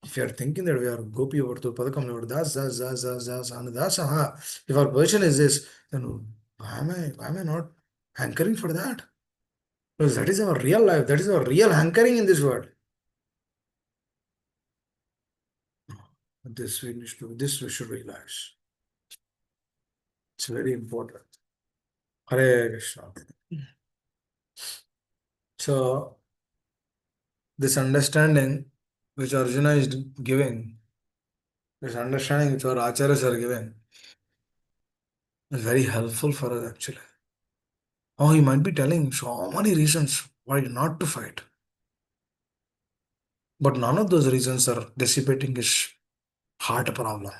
Speaker 2: If you are thinking that we are gopi over to padakam over das, and das, if our position is this, then why am I not hankering for that? Because that is our real life, that is our real hankering in this world. This we should realize. It's very important. Hare Krishna. So this understanding which Arjuna is giving, this understanding which our acharyas are giving, is very helpful for us actually. Oh, he might be telling so many reasons why not to fight. But none of those reasons are dissipating his heart problem.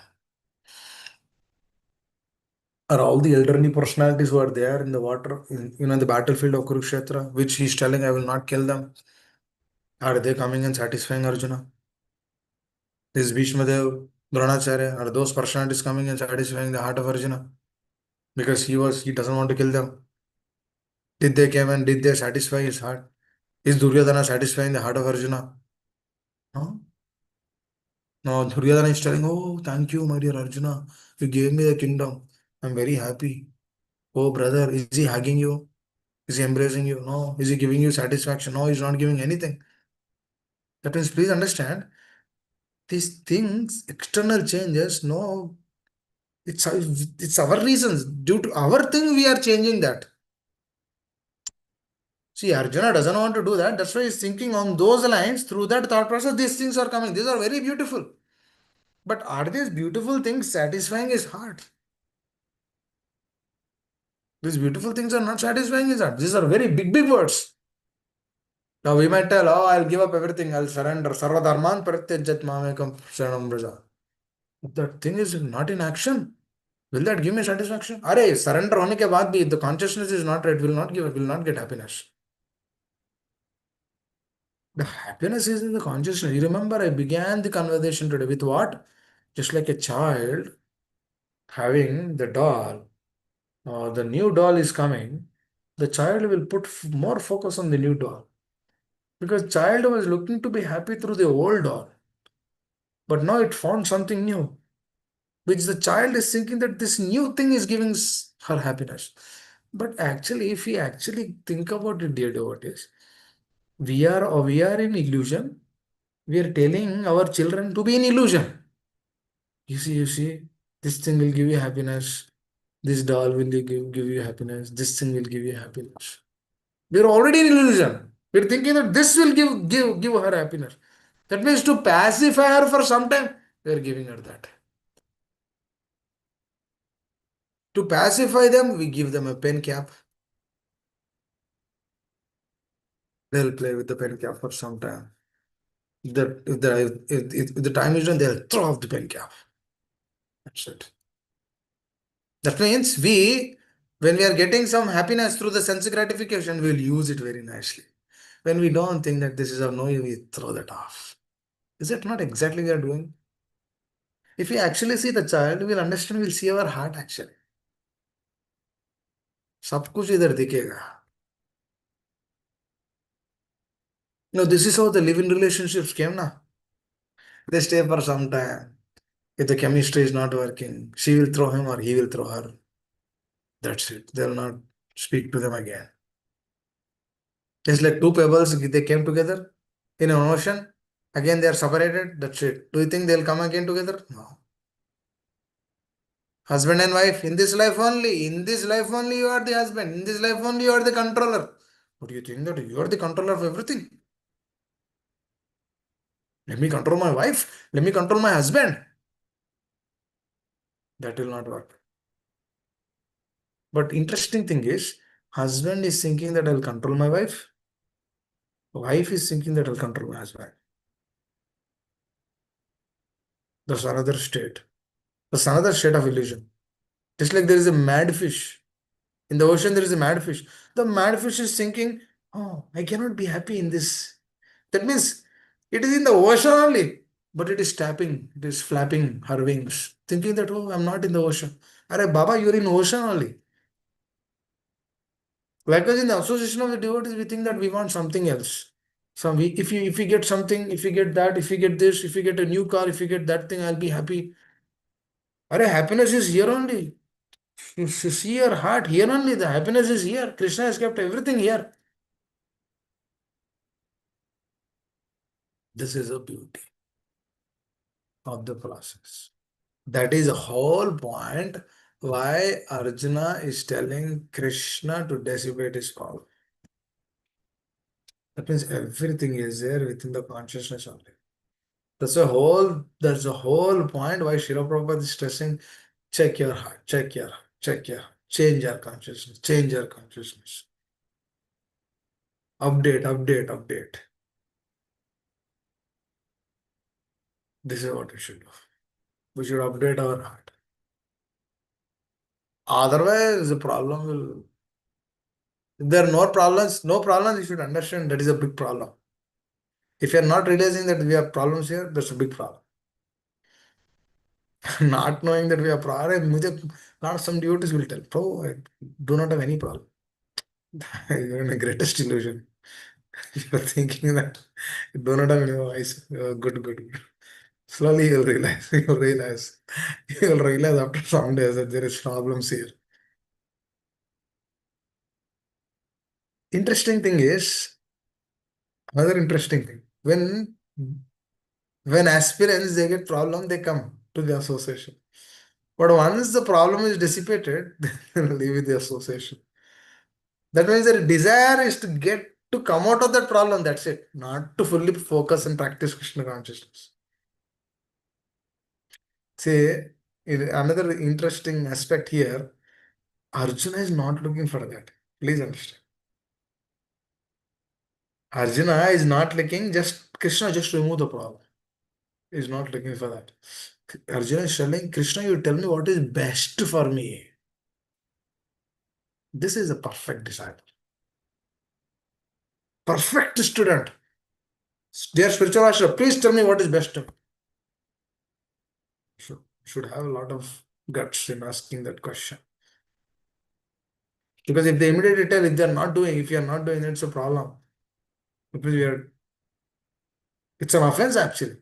Speaker 2: Are all the elderly personalities who are there in the water, in the battlefield of Kurukshetra, which he's telling, I will not kill them, are they coming and satisfying Arjuna? This Bhishma Dev, Dronacharya, are those personalities coming and satisfying the heart of Arjuna? Because he doesn't want to kill them. Did they come and did they satisfy his heart? Is Duryodhana satisfying the heart of Arjuna? No. No, Duryodhana is telling, oh, thank you, my dear Arjuna. You gave me the kingdom. I'm very happy. Oh, brother, is he hugging you? Is he embracing you? No. Is he giving you satisfaction? No, he's not giving anything. That means, please understand, these things, external changes, no, it's our reasons. Due to our thing, we are changing that. See, Arjuna doesn't want to do that. That's why he's thinking on those lines. Through that thought process, these things are coming. These are very beautiful. But are these beautiful things satisfying his heart? These beautiful things are not satisfying his heart. These are very big, big words. Now we might tell, oh, I'll give up everything. I'll surrender. Sarva dharman pratyajat mamekam sharanam braja. If that thing is not in action, will that give me satisfaction? Arey, surrender होने के बाद भी, if the consciousness is not right, will not get happiness. The happiness is in the consciousness. You remember, I began the conversation today with what? Just like a child having the doll, the new doll is coming, the child will put more focus on the new doll. Because child was looking to be happy through the old doll. But now it found something new, which the child is thinking that this new thing is giving her happiness. But actually, if we actually think about it, dear devotees, we are in illusion. We are telling our children to be in illusion. You see, this thing will give you happiness. This doll will give you happiness. This thing will give you happiness. We are already in illusion. We are thinking that this will give her happiness. That means to pacify her for some time, we are giving her that. To pacify them, we give them a pen cap. They'll play with the pen cap for some time. If the time is done, they'll throw off the pen cap. That's it. That means when we are getting some happiness through the sense gratification, we'll use it very nicely. When we don't think that this is our no, we throw that off. Is that not exactly we are doing? If we actually see the child, we'll understand, we'll see our heart actually. सब कुछ इधर दिखेगा. No, this is how the live-in relationships came now. They stay for some time. If the chemistry is not working, she will throw him or he will throw her. That's it. They'll not speak to them again. It's like two pebbles, they came together in an ocean. Again, they are separated. That's it. Do you think they'll come again together? No. Husband and wife, in this life only. In this life only, you are the husband. In this life only, you are the controller. What do you think that you are the controller of everything? Let me control my wife. Let me control my husband. That will not work. But interesting thing is, husband is thinking that I'll control my wife. Wife is thinking that I'll control my husband. That's another state. That's another state of illusion. Just like there is a mad fish. In the ocean, there is a mad fish. The mad fish is thinking, oh, I cannot be happy in this. That means It is in the ocean only, but it is tapping, it is flapping her wings, thinking that, oh, I'm not in the ocean. Arey Baba, you're in ocean only. Likewise, in the association of the devotees, we think that we want something else. If we get something, if we get that, if we get this, if we get a new car, if we get that thing, I'll be happy. Arey, happiness is here only. You see your heart here only. The happiness is here. Krishna has kept everything here. This is the beauty of the process. That is the whole point why Arjuna is telling Krishna to dissipate his power. That means everything is there within the consciousness only. That's the whole point why Srila Prabhupada is stressing, check your heart, check your heart, check your heart, change your consciousness, change your consciousness. Update, update, update. This is what we should do. We should update our heart. Otherwise, the problem will. If there are no problems, you should understand that is a big problem. If you are not realizing that we have problems here, that's a big problem. Not knowing that we have problems, not some devotees will tell, Bro, I do not have any problem. You're in the greatest illusion. You're thinking that you do not have any voice. Good, good, good. Slowly you'll realize, you'll realize after some days that there is problems here. Interesting thing is, another interesting thing, when aspirants they get problem, they come to the association. But once the problem is dissipated, they will leave with the association. That means their desire is to get to come out of that problem. That's it. Not to fully focus and practice Krishna consciousness. See, another interesting aspect here, Arjuna is not looking for that. Please understand. Arjuna is not looking just Krishna just remove the problem. He is not looking for that. Arjuna is telling Krishna, you tell me what is best for me. This is a perfect disciple. Perfect student. Dear spiritual master, please tell me what is best to me. Should have a lot of guts in asking that question. Because if they immediately tell, if you are not doing, it's a problem. Because it's an offense actually.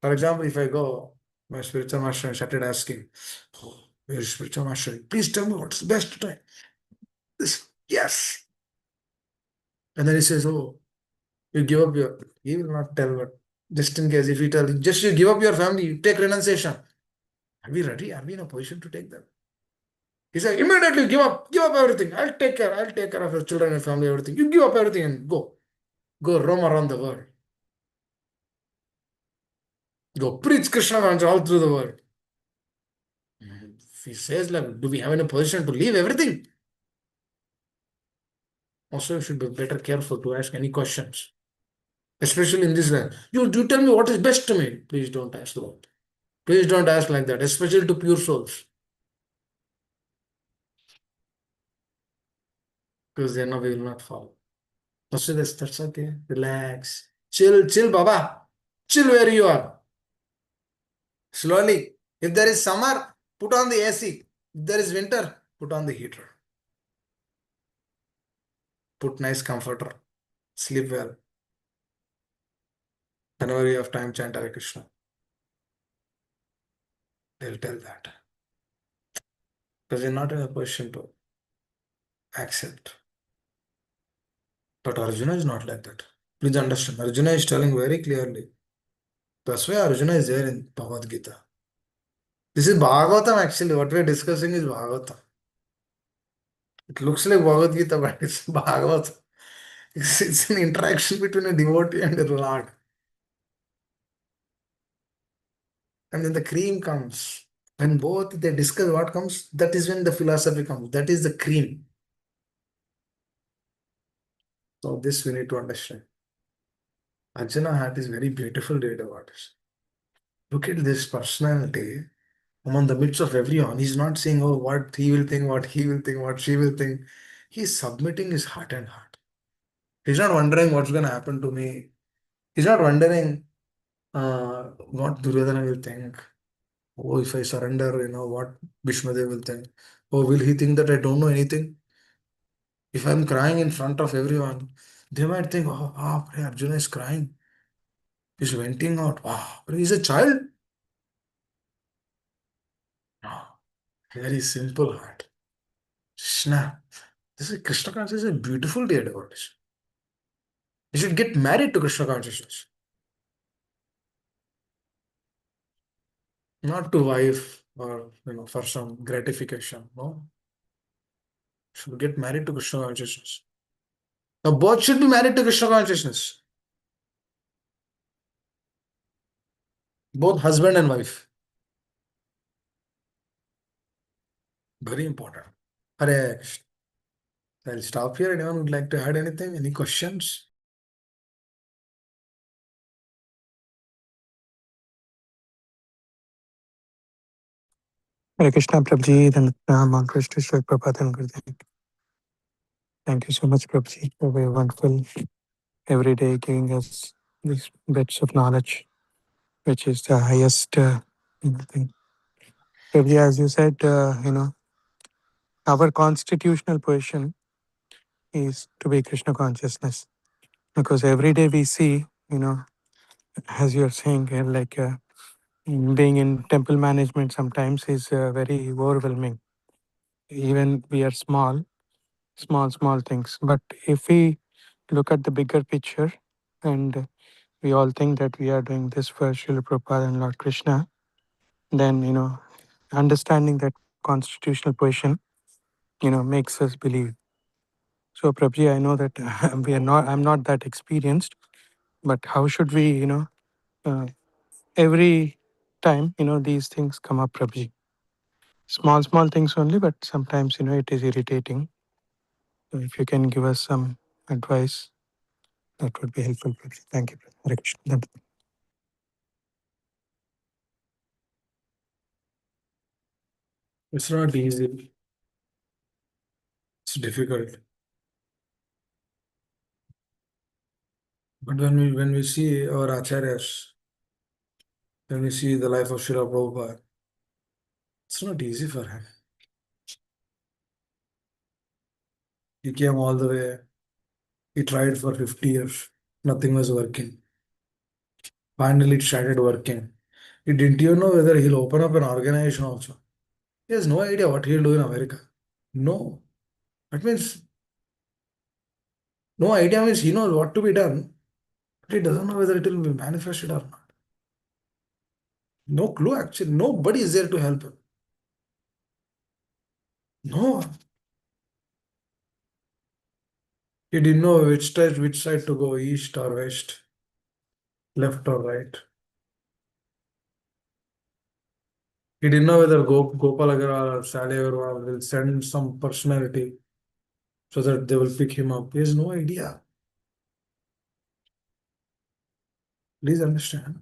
Speaker 2: For example, if I go, my spiritual master started asking, oh, where is spiritual master? Please tell me what's the best time. This, yes. And then he says, oh, you give up your, he will not tell, but just in case, if you tell, just you give up your family, you take renunciation. Are we ready? Are we in a position to take that? He said, immediately give up everything. I'll take care of your children and family, everything. You give up everything and go. Go roam around the world. Go preach Krishna consciousness all through the world. If he says, like, do we have any position to leave everything? Also, you should be better careful to ask any questions. Especially in this line. You tell me what is best to me. Please don't ask that. Please don't ask like that, especially to pure souls. Because then we will not follow. Also, that's okay. Relax. Chill, Baba. Chill where you are. Slowly. If there is summer, put on the AC. If there is winter, put on the heater. Put nice comforter. Sleep well. Whenever you have time, chant Hare Krishna. They'll tell that. Because you're not in a position to accept. But Arjuna is not like that. Please understand. Arjuna is telling very clearly. That's why Arjuna is there in Bhagavad Gita. This is Bhagavatam actually. What we are discussing is Bhagavatam. It looks like Bhagavad Gita, but it's Bhagavatam. It's an interaction between a devotee and the Lord. And then the cream comes. When both they discuss what comes, that is when the philosophy comes. That is the cream. So this we need to understand. Arjuna had this very beautiful data about this. Look at this personality among the midst of everyone. He's not saying, oh, what he will think, what he will think, what she will think. He's submitting his heart and heart. He's not wondering what's going to happen to me. He's not wondering what Duryodhana will think. Oh, if I surrender, what Bhishmadev will think. Oh, will he think that I don't know anything? If I'm crying in front of everyone, they might think, oh, wow, Arjuna is crying. He's venting out. Wow, but he's a child. No, very simple heart. Krishna. This is Krishna consciousness is a beautiful devotees. You should get married to Krishna consciousness. Not to wife or for some gratification. No. Should get married to Krishna consciousness. Now both should be married to Krishna consciousness. Both husband and wife. Very important. Hare Krishna. I'll stop here. Anyone would like to add anything? Any questions?
Speaker 1: Hare Krishna, Prabhuji, Dhanatnam, Krishna, Shri Prabhupada, Gurudev. Thank you so much, Prabhuji, for your wonderful every day giving us these bits of knowledge, which is the highest thing. Prabhuji, as you said, our constitutional position is to be Krishna consciousness, because every day we see, as you're saying, being in temple management sometimes is very overwhelming. Even we are small things. But if we look at the bigger picture and we all think that we are doing this for Srila Prabhupada and Lord Krishna, then, understanding that constitutional position, makes us believe. So, Prabhuji, I know that I'm not that experienced, but how should we, uh, every time, these things come up, Prabhuji? Small things only, but sometimes, it is irritating. So if you can give us some advice, that would be helpful, Prabhuji. Thank you, Prabhuji. Hare Krishna.
Speaker 2: It's not easy. It's difficult. But when we see our acharyas, when we see the life of Srila Prabhupada, it's not easy for him. He came all the way. He tried for 50 years. Nothing was working. Finally, it started working. He didn't even know whether he'll open up an organization also. He has no idea what he'll do in America. No. That means no idea means he knows what to be done, but he doesn't know whether it will be manifested or not. No clue actually. Nobody is there to help him. No one. He didn't know which side to go, east or west, left or right. He didn't know whether Gopal Agarwal or Sally Agarwal will send some personality so that they will pick him up. He has no idea. Please understand.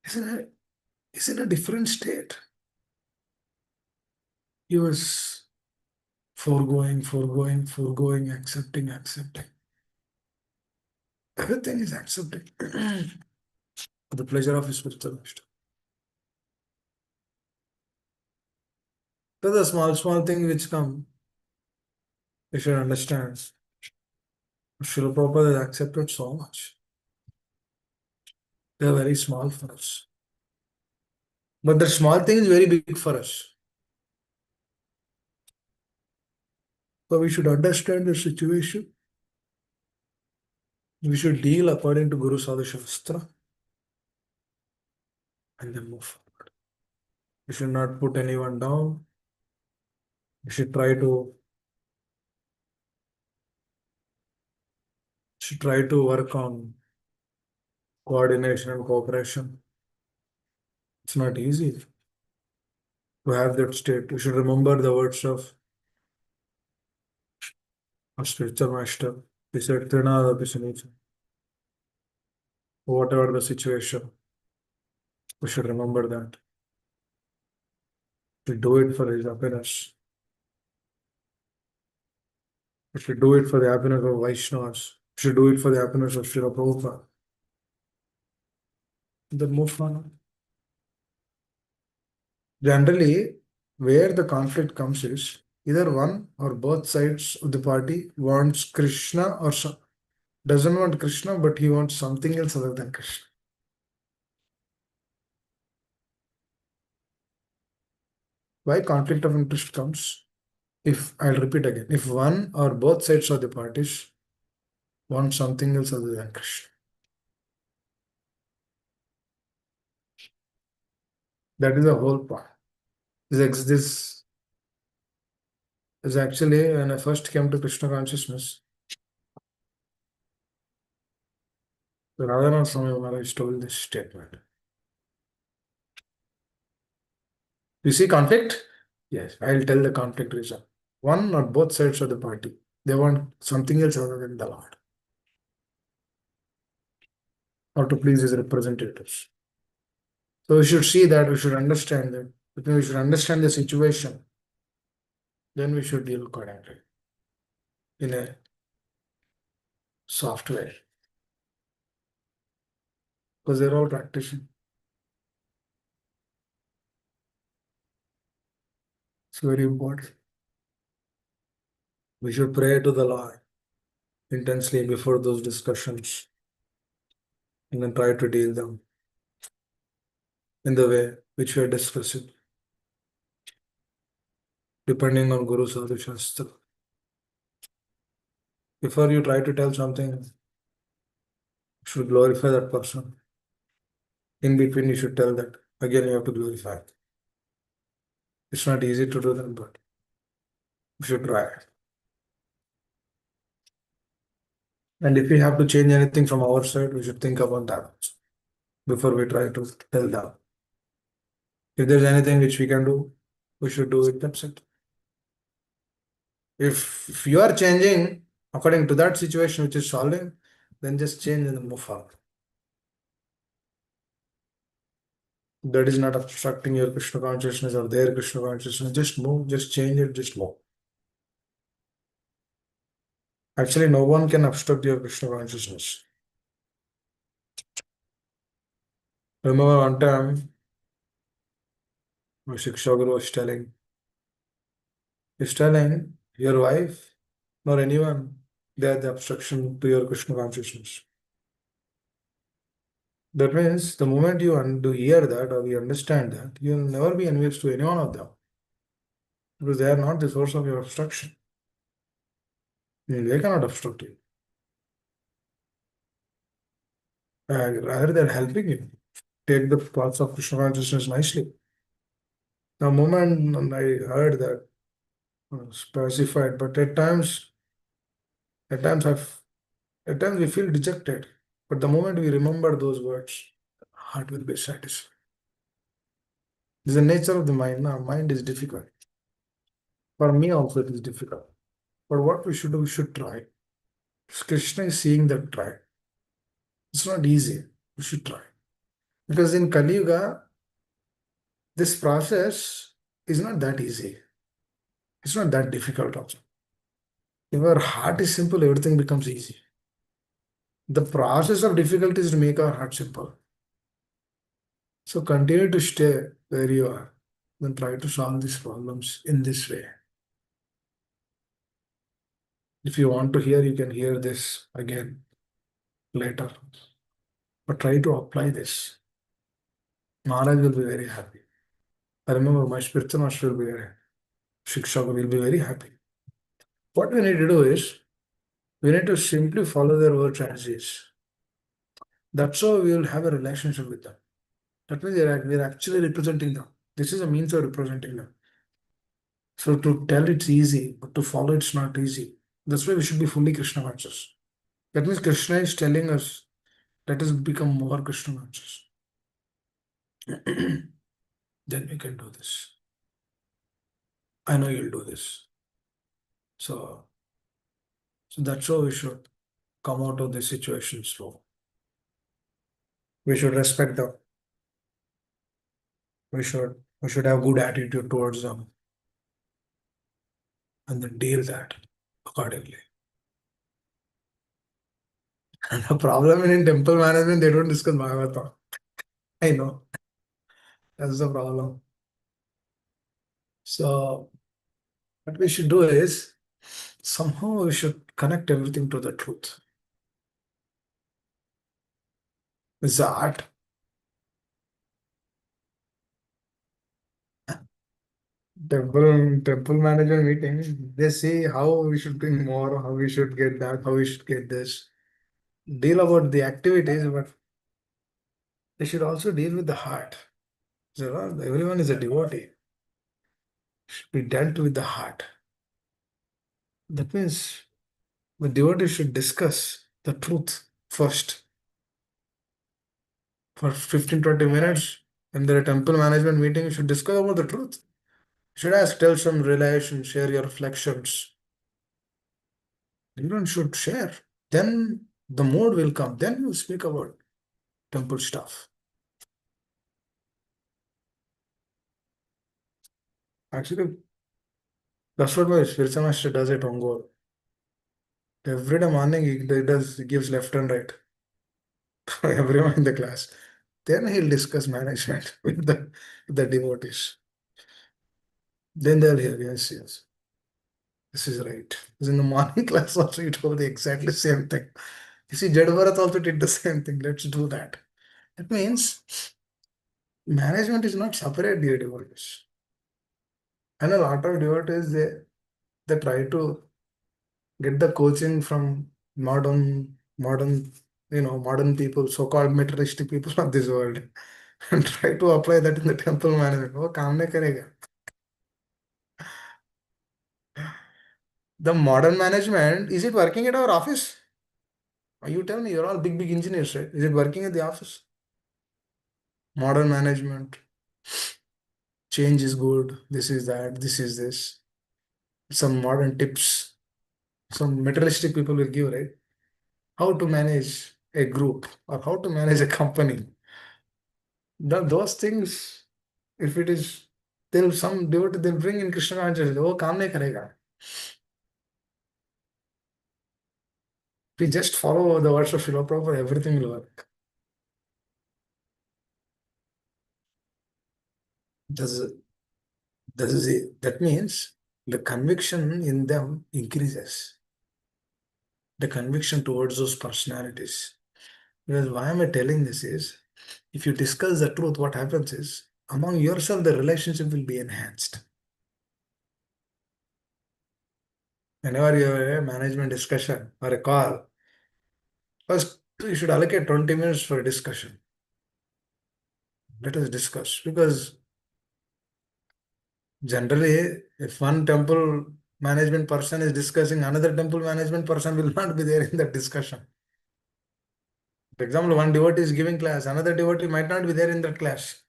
Speaker 2: He's in a different state. He was foregoing, accepting. Everything is accepting for the pleasure of his spiritual master. So the small things which come, you should understand. Srila Prabhupada has accepted so much. They are very small for us. But the small thing is very big for us. So we should understand the situation. We should deal according to Guru Sadhu Shastra and then move forward. We should not put anyone down. We should try to work on coordination and cooperation. It's not easy to have that state. We should remember the words of our spiritual master. He said, Trinada Pisanicha. Whatever the situation, we should remember that. We do it for his happiness. We should do it for the happiness of Vaishnavas. should do it for the happiness of Srila Prabhupada. Then move on. Generally, where the conflict comes is either one or both sides of the party wants Krishna or doesn't want Krishna, but he wants something else other than Krishna. Why conflict of interest comes? I'll repeat again, if one or both sides of the parties want something else other than Krishna. That is the whole point. This is actually when I first came to Krishna consciousness. Radhanath Swami Maharaj told this statement. You see conflict? Yes, I'll tell the conflict reason. One or both sides of the party, they want something else other than the Lord, or to please his representatives. So we should see that, we should understand that. We should understand the situation. Then we should deal accordingly in a soft way. Because they're all practicing. It's very important. We should pray to the Lord intensely before those discussions and then try to deal them in the way which we are discussing, depending on Guru Sadhu Shastra. Before you try to tell something, you should glorify that person. In between, you should tell that. Again, you have to glorify. It's not easy to do that, but you should try. And if we have to change anything from our side, we should think about that also before we try to tell them. If there's anything which we can do, we should do it. That's it. If you are changing according to that situation which is solving, then just change and move forward. That is not obstructing your Krishna consciousness or their Krishna consciousness. Just move, just change it, just move. Actually, no one can obstruct your Krishna consciousness. Remember one time, my Shiksha Guru was telling, he's telling your wife nor anyone, they are the obstruction to your Krishna consciousness. That means the moment you hear that or you understand that, you will never be envious to any one of them. Because they are not the source of your obstruction. They cannot obstruct you. Rather, they're helping you take the paths of Krishna consciousness nicely. The moment I heard that, specified, but at times At times we feel dejected, but the moment we remember those words, heart will be satisfied. This is the nature of the mind. Now, mind is difficult. For me also it is difficult. But what we should do, we should try. Krishna is seeing that try. It's not easy. We should try. Because in Kali Yuga, this process is not that easy. It's not that difficult also. If our heart is simple, everything becomes easy. The process of difficulty is to make our heart simple. So continue to stay where you are. Then try to solve these problems in this way. If you want to hear, you can hear this again later. But try to apply this. Maharaj will be very happy. I remember my spiritual master will be very happy. Shiksha will be very happy. What we need to do is, we need to simply follow their words as is. That's how we will have a relationship with them. That means we are actually representing them. This is a means of representing them. So to tell it's easy, but to follow it's not easy. That's why we should be fully Krishna conscious. That means Krishna is telling us, let us become more Krishna conscious. Then we can do this. I know you'll do this. So that's how we should come out of the situation slow. We should respect them. We should have good attitude towards them. And then deal that accordingly. And the problem in temple management, they don't discuss Bhagavatam. I know. That's the problem. So what we should do is somehow we should connect everything to the truth. It's the art. Temple management meeting, they see how we should bring more, how we should get that, how we should get this. Deal about the activities, but they should also deal with the heart. So everyone is a devotee. Should be dealt with the heart. That means the devotee should discuss the truth first. For 15-20 minutes, in their temple management meeting, you should discuss about the truth. You should ask, tell some realization, share your reflections. Everyone should share. Then the mood will come. Then you speak about temple stuff. Actually, that's what my spiritual master does at Ongol. Every day morning he gives left and right to everyone in the class. Then he'll discuss management with the devotees. Then they'll hear, yes, yes, this is right. Because in the morning class also he told the exactly same thing. You see, Jadavarat also did the same thing. Let's do that. That means management is not separate, dear devotees. And a lot of devotees, they try to get the coaching from modern modern people, so-called materialistic people of this world, and try to apply that in the temple management. वो काम नहीं करेगा. The modern management, is it working at our office? You tell me, you're all big engineers, right? Is it working at the office? Modern management, change is good, this is that, this is this. Some modern tips, some materialistic people will give, right? How to manage a group or how to manage a company. Those things, if it is, some devotee, they'll bring in Krishna consciousness. वो काम नहीं करेगा. We just follow the words of Srila Prabhupada, everything will work. That means the conviction in them increases. The conviction towards those personalities. Because why am I telling this is, if you discuss the truth, what happens is, among yourself, the relationship will be enhanced. Whenever you have a management discussion or a call, first you should allocate 20 minutes for a discussion. Let us discuss. Because generally, if one temple management person is discussing, another temple management person will not be there in that discussion. For example, one devotee is giving class, another devotee might not be there in that class.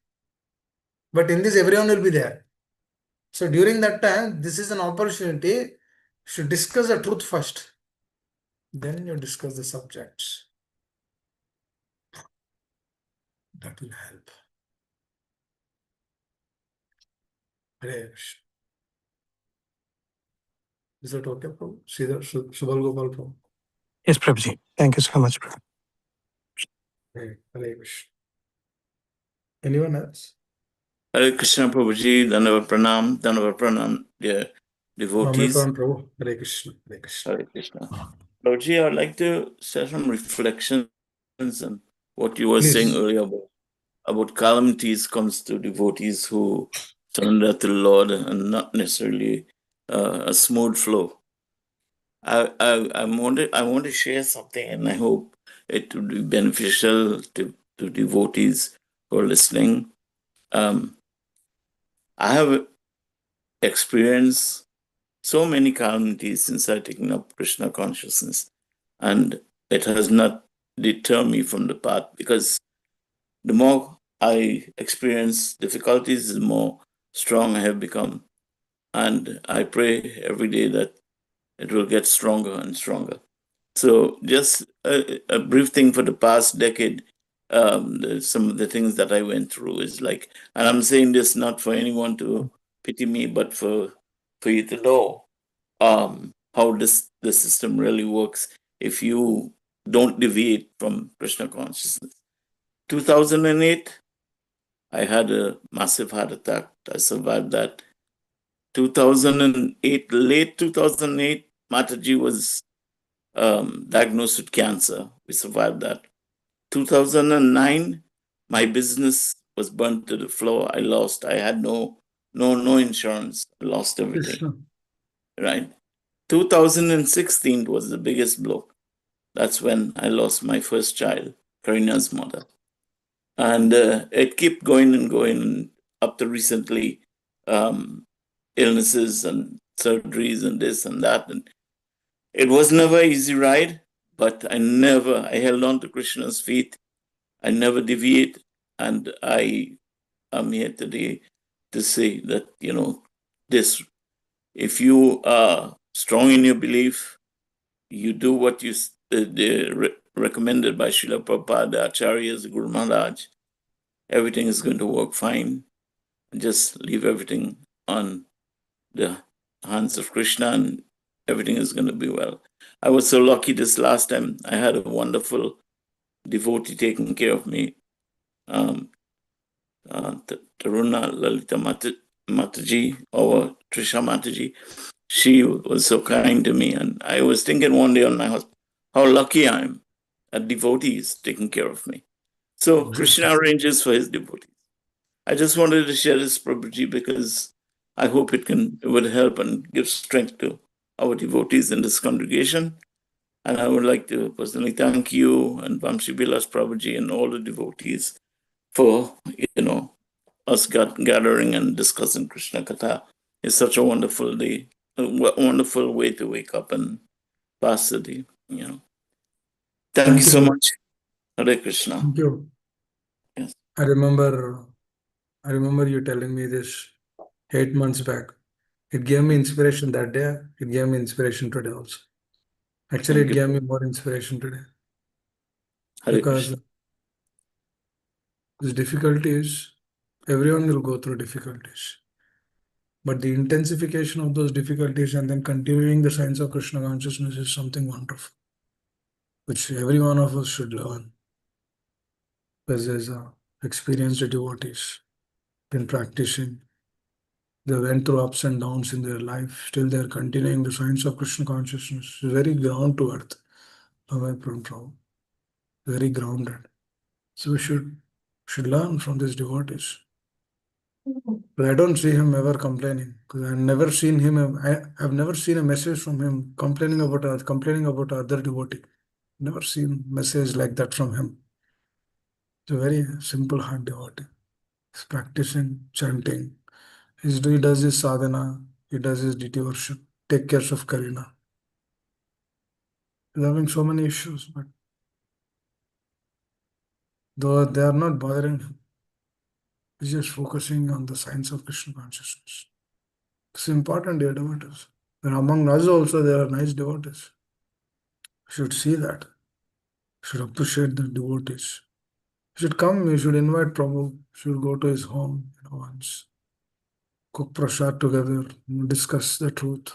Speaker 2: But in this, everyone will be there. So during that time, this is an opportunity to discuss the truth first. Then you discuss the subjects. That will help. Hare Krishna. Is that okay, Prabhu? Subal Gopal Prabhu.
Speaker 1: Yes, Prabhuji. Thank you so much, Prabhu.
Speaker 2: Hare Krishna. Anyone else?
Speaker 5: Hare Krishna Prabhuji, Dandavat Pranam, dear devotees.
Speaker 2: Prabhu. Hare Krishna. Hare Krishna.
Speaker 5: Hare Krishna. Prabhuji, I would like to share some reflections on what you were
Speaker 2: Please.
Speaker 5: saying earlier about calamities comes to devotees who surrender to the Lord and not necessarily a smooth flow. I want to share something, and I hope it would be beneficial to devotees who are listening. I have experienced so many calamities since I've taken up Krishna consciousness, and it has not deterred me from the path, because the more I experience difficulties, the more strong I have become. And I pray every day that it will get stronger and stronger. So just a brief thing for the past decade, some of the things that I went through is like, and I'm saying this not for anyone to pity me, but for you to know how the system really works if you don't deviate from Krishna consciousness. 2008, I had a massive heart attack. I survived that. 2008, late 2008, Mataji was diagnosed with cancer. We survived that. 2009, my business was burnt to the floor. I lost. I had no insurance. I lost everything.
Speaker 2: Krishna.
Speaker 5: Right. 2016 was the biggest blow. That's when I lost my first child, Karina's mother. And it kept going and going, and up to recently, illnesses and surgeries and this and that. And it was never an easy ride, but I held on to Krishna's feet. I never deviate. And I am here today to say that, this, if you are strong in your belief, you do what you recommended by Srila Prabhupada, the Acharyas, the Guru Maharaj, everything is going to work fine. Just leave everything on the hands of Krishna and everything is going to be well. I was so lucky this last time. I had a wonderful devotee taking care of me, Taruna Lalita Mataji, or Trisha Mataji. She was so kind to me. And I was thinking one day on my house, how lucky I am. A devotee is taking care of me. So Krishna arranges for his devotees. I just wanted to share this, Prabhuji, because I hope it would help and give strength to our devotees in this congregation. And I would like to personally thank you and Vamshi Bilas Prabhuji and all the devotees for, us gathering and discussing Krishna Katha. It's such a wonderful day, a wonderful way to wake up and pass the day. Thank you so much. Hare Krishna.
Speaker 2: Thank you.
Speaker 5: Yes.
Speaker 2: I remember you telling me this 8 months back. It gave me inspiration that day. It gave me inspiration today also. Actually, it gave me more inspiration today.
Speaker 5: Hare
Speaker 2: Because
Speaker 5: Krishna.
Speaker 2: these difficulties, everyone will go through difficulties. But the intensification of those difficulties and then continuing the science of Krishna consciousness is something wonderful, which every one of us should learn. Because there's experienced devotees been practicing. They went through ups and downs in their life. Still, they're continuing the science of Krishna consciousness. It's very ground to earth. Away from trouble. Very grounded. So we should learn from these devotees. But I don't see him ever complaining because I've never seen him. I've never seen a message from him complaining about other devotee. Never seen message like that from him. It's a very simple heart devotee. He's practicing chanting. He does his sadhana. He does his deity worship. Take care of Karina. He's having so many issues, but though they are not bothering him, he's just focusing on the science of Krishna consciousness. It's important, dear devotees. And among us also, there are nice devotees. You should see that. You should appreciate the devotees. You should come, you should invite Prabhu. You should go to his home once. Cook prasad together, discuss the truth.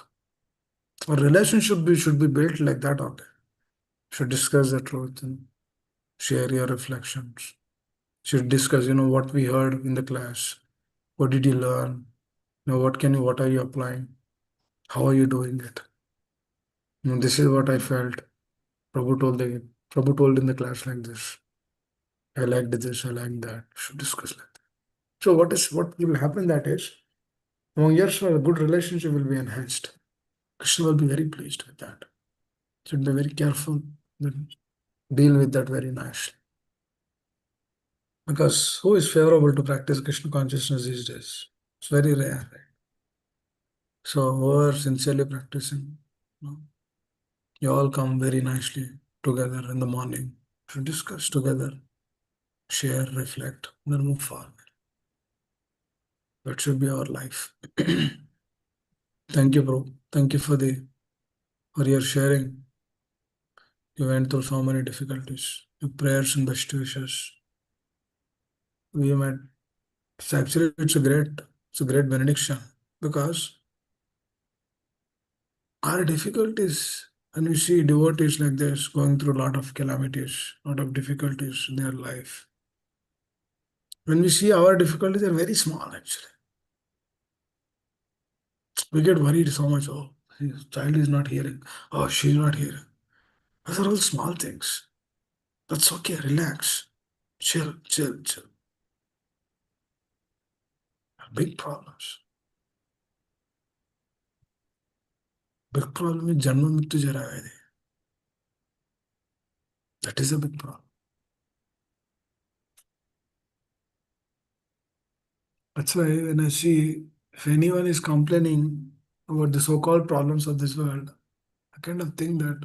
Speaker 2: Our relationship should be built like that out there. You should discuss the truth and share your reflections. You should discuss, what we heard in the class. What did you learn? What are you applying? How are you doing it? This is what I felt. Prabhu told in the class like this. I liked this, I liked that. Should discuss like that. So what will happen that is, among years, a good relationship will be enhanced. Krishna will be very pleased with that. Should be very careful, deal with that very nicely. Because who is favorable to practice Krishna consciousness these days? It's very rare. Right? So who are sincerely practicing, you all come very nicely together in the morning to discuss together, share, reflect, then move forward. That should be our life. Thank you, bro. Thank you for your sharing. You went through so many difficulties. Your prayers and best wishes. We met. It's a great benediction because our difficulties And we see devotees like this going through a lot of calamities, a lot of difficulties in their life. When we see our difficulties, they're very small actually. We get worried so much. Oh, his child is not hearing. Oh, she's not hearing. Those are all small things. That's okay. Relax. Chill, chill, chill. Big problems. Big problem is Janma Mrityu Jara Vyadi. That is a big problem. That's why when I see if anyone is complaining about the so-called problems of this world, I kind of think that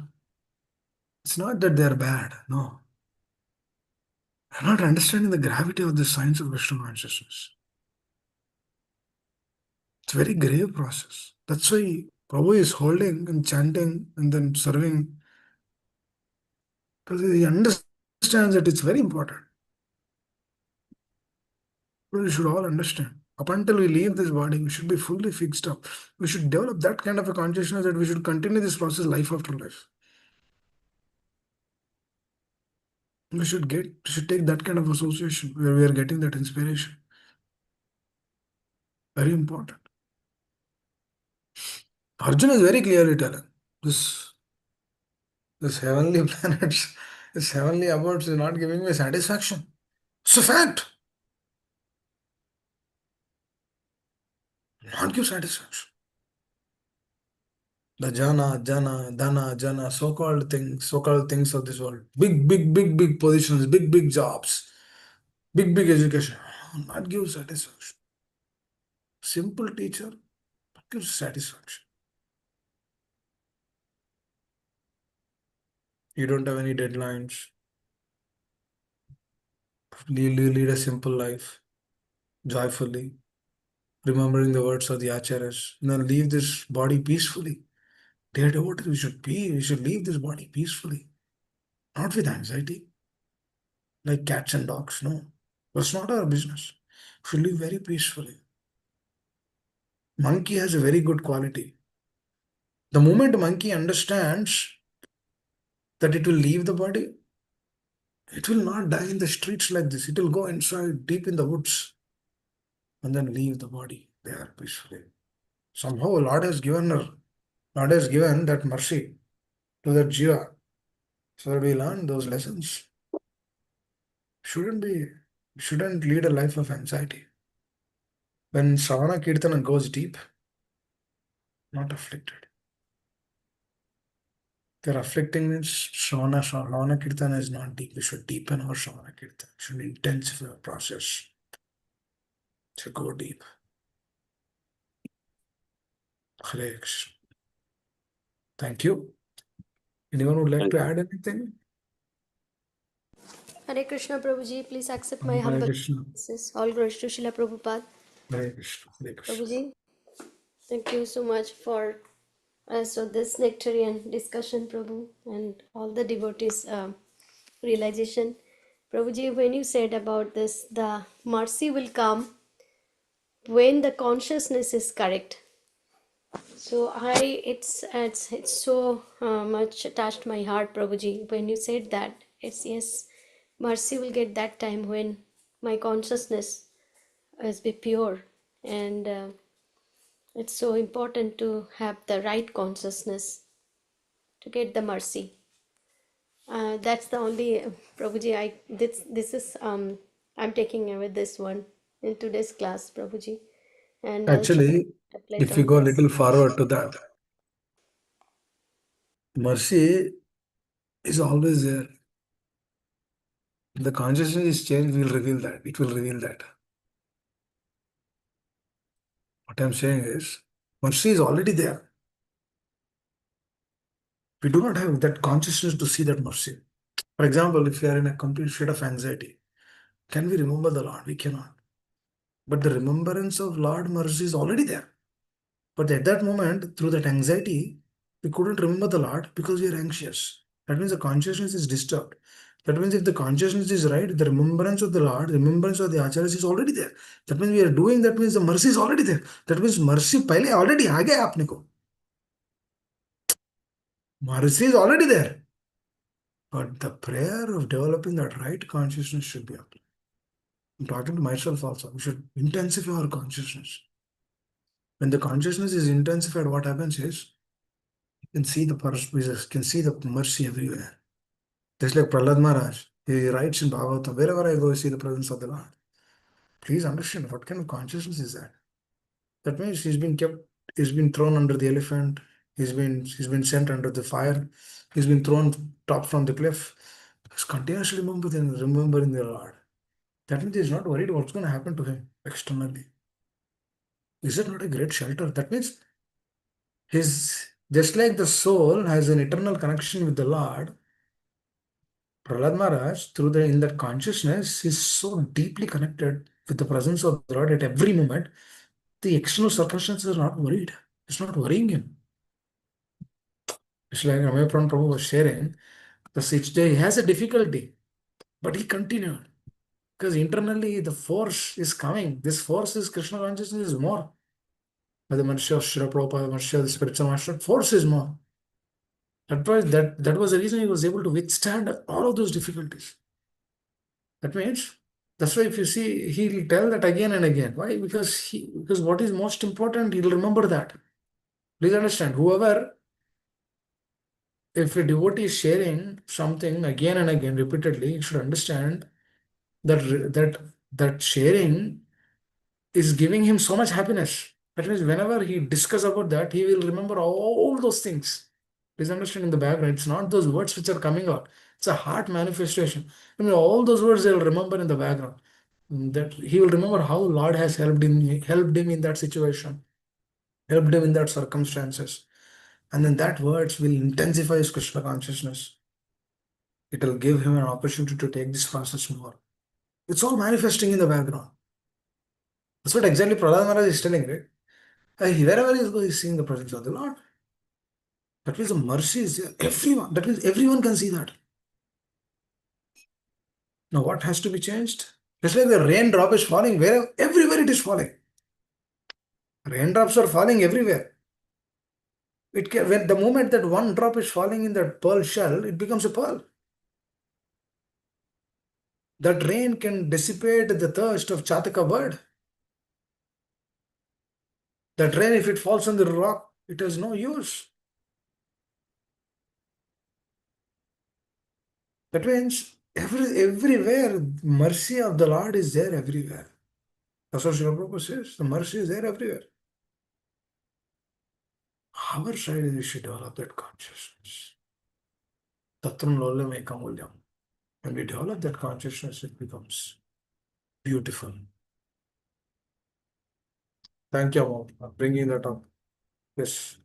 Speaker 2: it's not that they're bad. No. They're not understanding the gravity of the science of Krishna consciousness. It's a very grave process. That's why Prabhu is holding and chanting and then serving because he understands that it's very important. We should all understand. Up until we leave this body, we should be fully fixed up. We should develop that kind of a consciousness that we should continue this process life after life. We should take that kind of association where we are getting that inspiration. Very important. Arjuna is very clearly telling this heavenly planets, this heavenly abodes is not giving me satisfaction. It's a fact. Not give satisfaction. The jana, so-called things of this world. Big positions, big jobs, big education. Not give satisfaction. Simple teacher, not gives satisfaction. You don't have any deadlines. Lead a simple life, joyfully, remembering the words of the acharyas. And then leave this body peacefully. Dear devotees, we should leave this body peacefully, not with anxiety, like cats and dogs. No, that's not our business. We should live very peacefully. Monkey has a very good quality. The moment monkey understands that it will leave the body, it will not die in the streets like this. It will go inside, deep in the woods, and then leave the body there peacefully. Somehow, Lord has given that mercy to that jiva, so that we learn those lessons. Shouldn't lead a life of anxiety. When Savana Kirtana goes deep, not afflicted. If you're afflicting means Savana Kirtana is not deep. We should deepen our Savana Kirtana. We should intensify our process to go deep. Hare Krishna. Thank you. Anyone would like to add anything?
Speaker 4: Hare Krishna Prabhuji, please accept my
Speaker 2: Hare
Speaker 4: humble
Speaker 2: Krishna.
Speaker 4: obeisances. All glories to Srila Prabhupada.
Speaker 2: Hare Krishna. Hare Krishna.
Speaker 4: Prabhuji, thank you so much for so this nectarian discussion, Prabhu, and all the devotees' realization. Prabhuji, when you said about this, the mercy will come when the consciousness is correct. So it's so much touched my heart, Prabhuji, when you said that. It's yes, mercy will get that time when my consciousness is be pure, and it's so important to have the right consciousness to get the mercy. That's the only Prabhuji. This is I'm taking away this one in today's class, Prabhuji, and I'll try
Speaker 2: Actually,
Speaker 4: to apply it
Speaker 2: if you
Speaker 4: on
Speaker 2: go a
Speaker 4: this.
Speaker 2: little forward to that, mercy is always there. The consciousness is changed, will reveal that. It will reveal that. What I'm saying is, mercy is already there. We do not have that consciousness to see that mercy. For example, if we are in a complete state of anxiety, can we remember the Lord? We cannot. But the remembrance of Lord mercy is already there. But at that moment, through that anxiety, we couldn't remember the Lord because we are anxious. That means the consciousness is disturbed. That means if the consciousness is right, the remembrance of the Lord, remembrance of the acharyas is already there. That means we are doing, that means the mercy is already there. That means mercy पहले already आ गया आपने को. Mercy is already there. But the prayer of developing that right consciousness should be up. I'm talking to myself also. We should intensify our consciousness. When the consciousness is intensified, what happens is you can see the can see the mercy everywhere. Just like Prahlad Maharaj, he writes in Bhagavatam, wherever I go, I see the presence of the Lord. Please understand what kind of consciousness is that? That means he's been thrown under the elephant, he's been sent under the fire, he's been thrown top from the cliff. He's continuously remembering the Lord. That means he's not worried what's going to happen to him externally. Is it not a great shelter? That means his just like the soul has an eternal connection with the Lord, Prahlad Maharaj, in that consciousness, is so deeply connected with the presence of the Lord at every moment. The external circumstances are not worried. It's not worrying him. It's like Ramayapran Prabhu was sharing, the 6th day he has a difficulty, but he continued. Because internally the force is coming. This force is Krishna consciousness is more. The Marsha of Srila Prabhupada, Marsha, the spiritual master, force is more. That was the reason he was able to withstand all of those difficulties. That means that's why if you see, he'll tell that again and again. Why? Because what is most important, he'll remember that. Please understand, if a devotee is sharing something again and again repeatedly, you should understand that sharing is giving him so much happiness. That means whenever he discusses about that, he will remember all those things. Please understand in the background, it's not those words which are coming out. It's a heart manifestation. I mean, all those words they will remember in the background. That he will remember how Lord has helped him in that situation, helped him in that circumstances. And then that words will intensify his Krishna consciousness. It will give him an opportunity to take this process more. It's all manifesting in the background. That's what exactly Prahlad Maharaj is telling, right? Wherever he goes, he's seeing the presence of the Lord. That means the mercy is there. Everyone. That means everyone can see that. Now, what has to be changed? Just like the raindrop is falling everywhere it is falling. Raindrops are falling everywhere. When the moment that one drop is falling in that pearl shell, it becomes a pearl. That rain can dissipate the thirst of Chataka bird. That rain, if it falls on the rock, it has no use. That means everywhere, mercy of the Lord is there everywhere. That's what Srila Prabhupada says. The mercy is there everywhere. Our side, we should develop that consciousness. Tatram lolam ekamulyam. When we develop that consciousness, it becomes beautiful. Thank you, Mom, for bringing that up. Yes.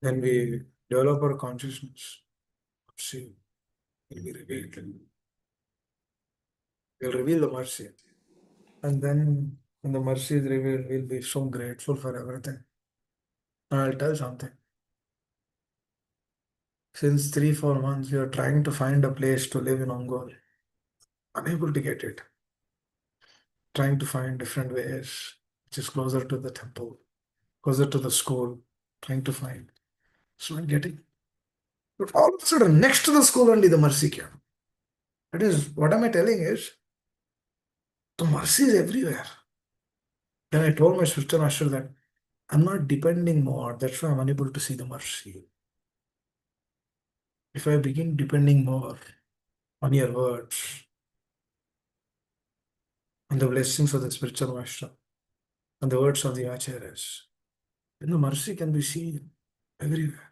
Speaker 2: When we develop our consciousness, see, will be revealed. We'll reveal the mercy. And then when the mercy is revealed, we'll be so grateful for everything. And I'll tell something. Since 3-4 months, we are trying to find a place to live in Ongole. Unable to get it. Trying to find different ways, which is closer to the temple, closer to the school, trying to find. So I'm getting. But all of a sudden, next to the school only the mercy came. That is, what am I telling is, the mercy is everywhere. Then I told my sister master that I'm not depending more. That's why I'm unable to see the mercy. If I begin depending more on your words, on the blessings of the spiritual master, on the words of the acharyas, then the mercy can be seen everywhere.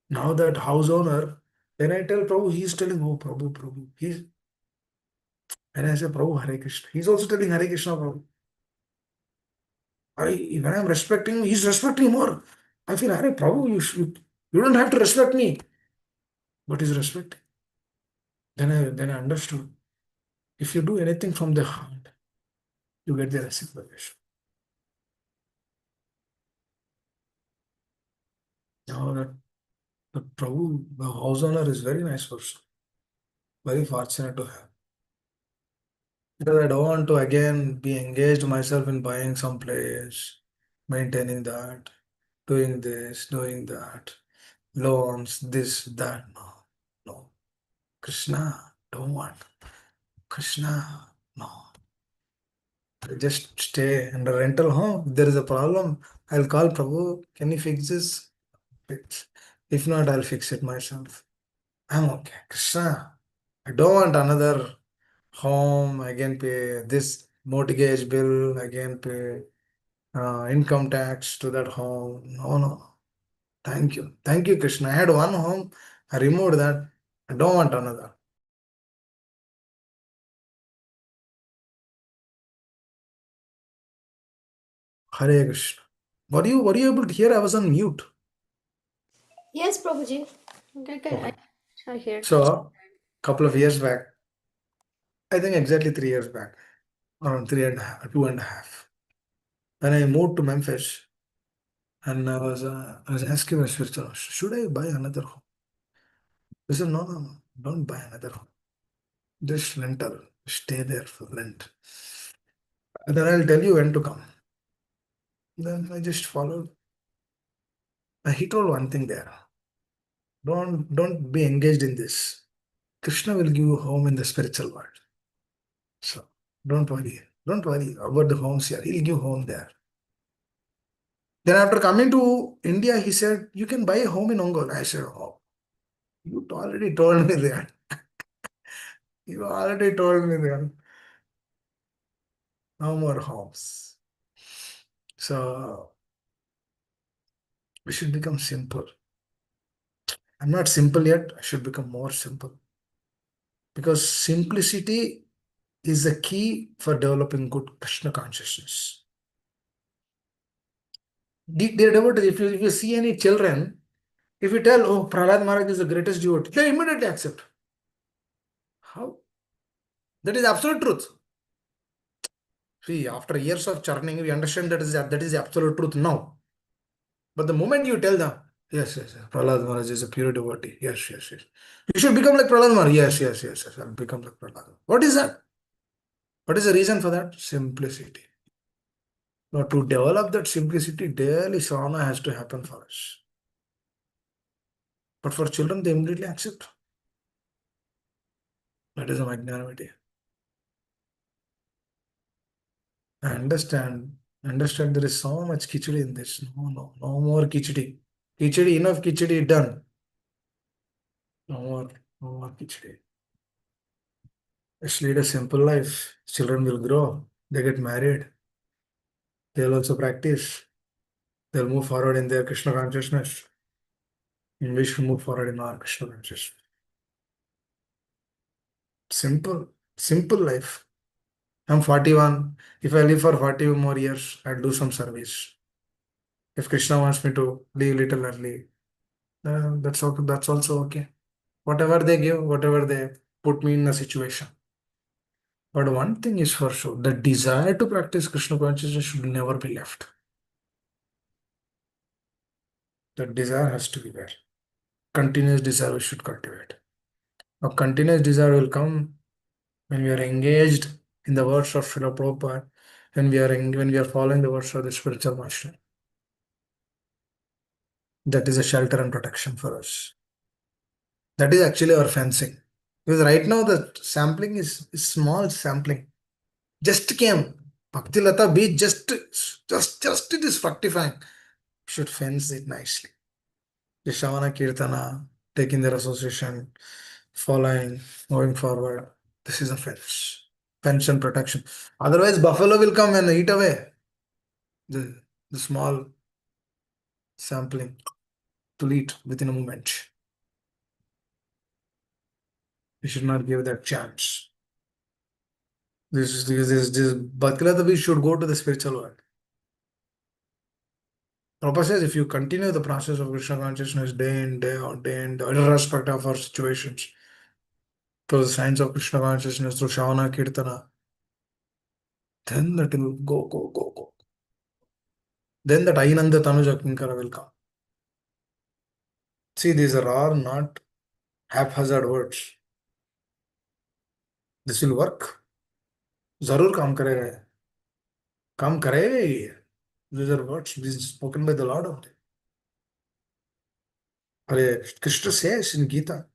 Speaker 2: Now that house owner, then I tell Prabhu, he's telling, oh Prabhu. And I say, Prabhu, Hare Krishna. He's also telling Hare Krishna, Prabhu. When I'm respecting him, he's respecting more. I feel, Hare Prabhu, you don't have to respect me. But he's respecting. Then I understood. If you do anything from the heart, you get the reciprocation. Now that the Prabhu, the house owner is very nice person. Very fortunate to have. Because I don't want to again be engaged myself in buying some place, maintaining that. doing this, doing that, loans, this, that. No, no. Krishna, don't want. Krishna, no. Just stay in the rental home. If there is a problem, I'll call Prabhu. Can you fix this? Fix. If not, I'll fix it myself. I'm okay. Krishna, I don't want another home. Again, pay this mortgage bill. Again, pay income tax to that home. No, no. Thank you. Thank you, Krishna. I had one home. I removed that. I don't want another. Hare Krishna. Were you able to hear? I was on mute.
Speaker 4: Yes, Prabhuji. Okay,
Speaker 2: Okay.
Speaker 4: I hear.
Speaker 2: So, couple of years back, I think exactly 3 years back, around 3.5, 2.5, when I moved to Memphis, and I was asking my sister, should I buy another home? She said, no, no, no, don't buy another home. Just rental, stay there for rent. And then I'll tell you when to come. Then I just followed. He told one thing there. Don't be engaged in this. Krishna will give you home in the spiritual world. So don't worry. Don't worry about the homes here. He'll give home there. Then after coming to India, he said, you can buy a home in Ongole. I said, oh, you already told me that. You already told me that. No more homes. So we should become simple. I'm not simple yet. I should become more simple. Because simplicity is the key for developing good Krishna consciousness. Dear devotees, if you see any children, if you tell, oh, Prahlad Maharaj is the greatest devotee, they immediately accept. How? That is absolute truth. See, after years of churning, we understand that is the absolute truth now. But the moment you tell them, yes, yes, yes, Prahlad Maharaj is a pure devotee. Yes, yes, yes. You should become like Prahlad Maharaj. Yes, yes, yes, yes. I'll become like Prahlad. What is that? What is the reason for that? Simplicity. Now, to develop that simplicity, daily sadhana has to happen for us. But for children, they immediately accept. That is a magnanimity. I understand there is so much khichdi in this. No more khichdi. Khichdi, enough khichdi done. No more khichdi. Let's lead a simple life. Children will grow. They get married. They'll also practice. They'll move forward in their Krishna consciousness. And we should move forward in our Krishna consciousness. Simple life. I'm 41. If I live for 40 more years, I'll do some service. If Krishna wants me to leave little early, that's okay. That's also okay. Whatever they give, whatever they put me in a situation. But one thing is for sure, the desire to practice Krishna consciousness should never be left. That desire has to be there. Continuous desire we should cultivate. A continuous desire will come when we are engaged in the words of Srila Prabhupada, when we are following the words of the spiritual master. That is a shelter and protection for us. That is actually our fencing. Because right now the sampling is small sampling. Just came. Bhakti Lata Beach just it is fructifying. Should fence it nicely. The Shavana Kirtana, taking their association, following, moving forward. This is a fence. Fence and protection. Otherwise, buffalo will come and eat away the small sampling to eat within a moment. We should not give that chance. This Bhakti Lata Beach should go to the spiritual world. Prabhupada says if you continue the process of Krishna consciousness day in, day out, irrespective of our situations, through the signs of Krishna consciousness, through Shavana Kirtana, then that will go. Then that Ainanda Tanuja Kinkara will come. See, these are all not haphazard words. This will work. Zarur काम करेगा. काम करेगा ये. These are words. This is spoken by the Lord only. Krishna says in Gita,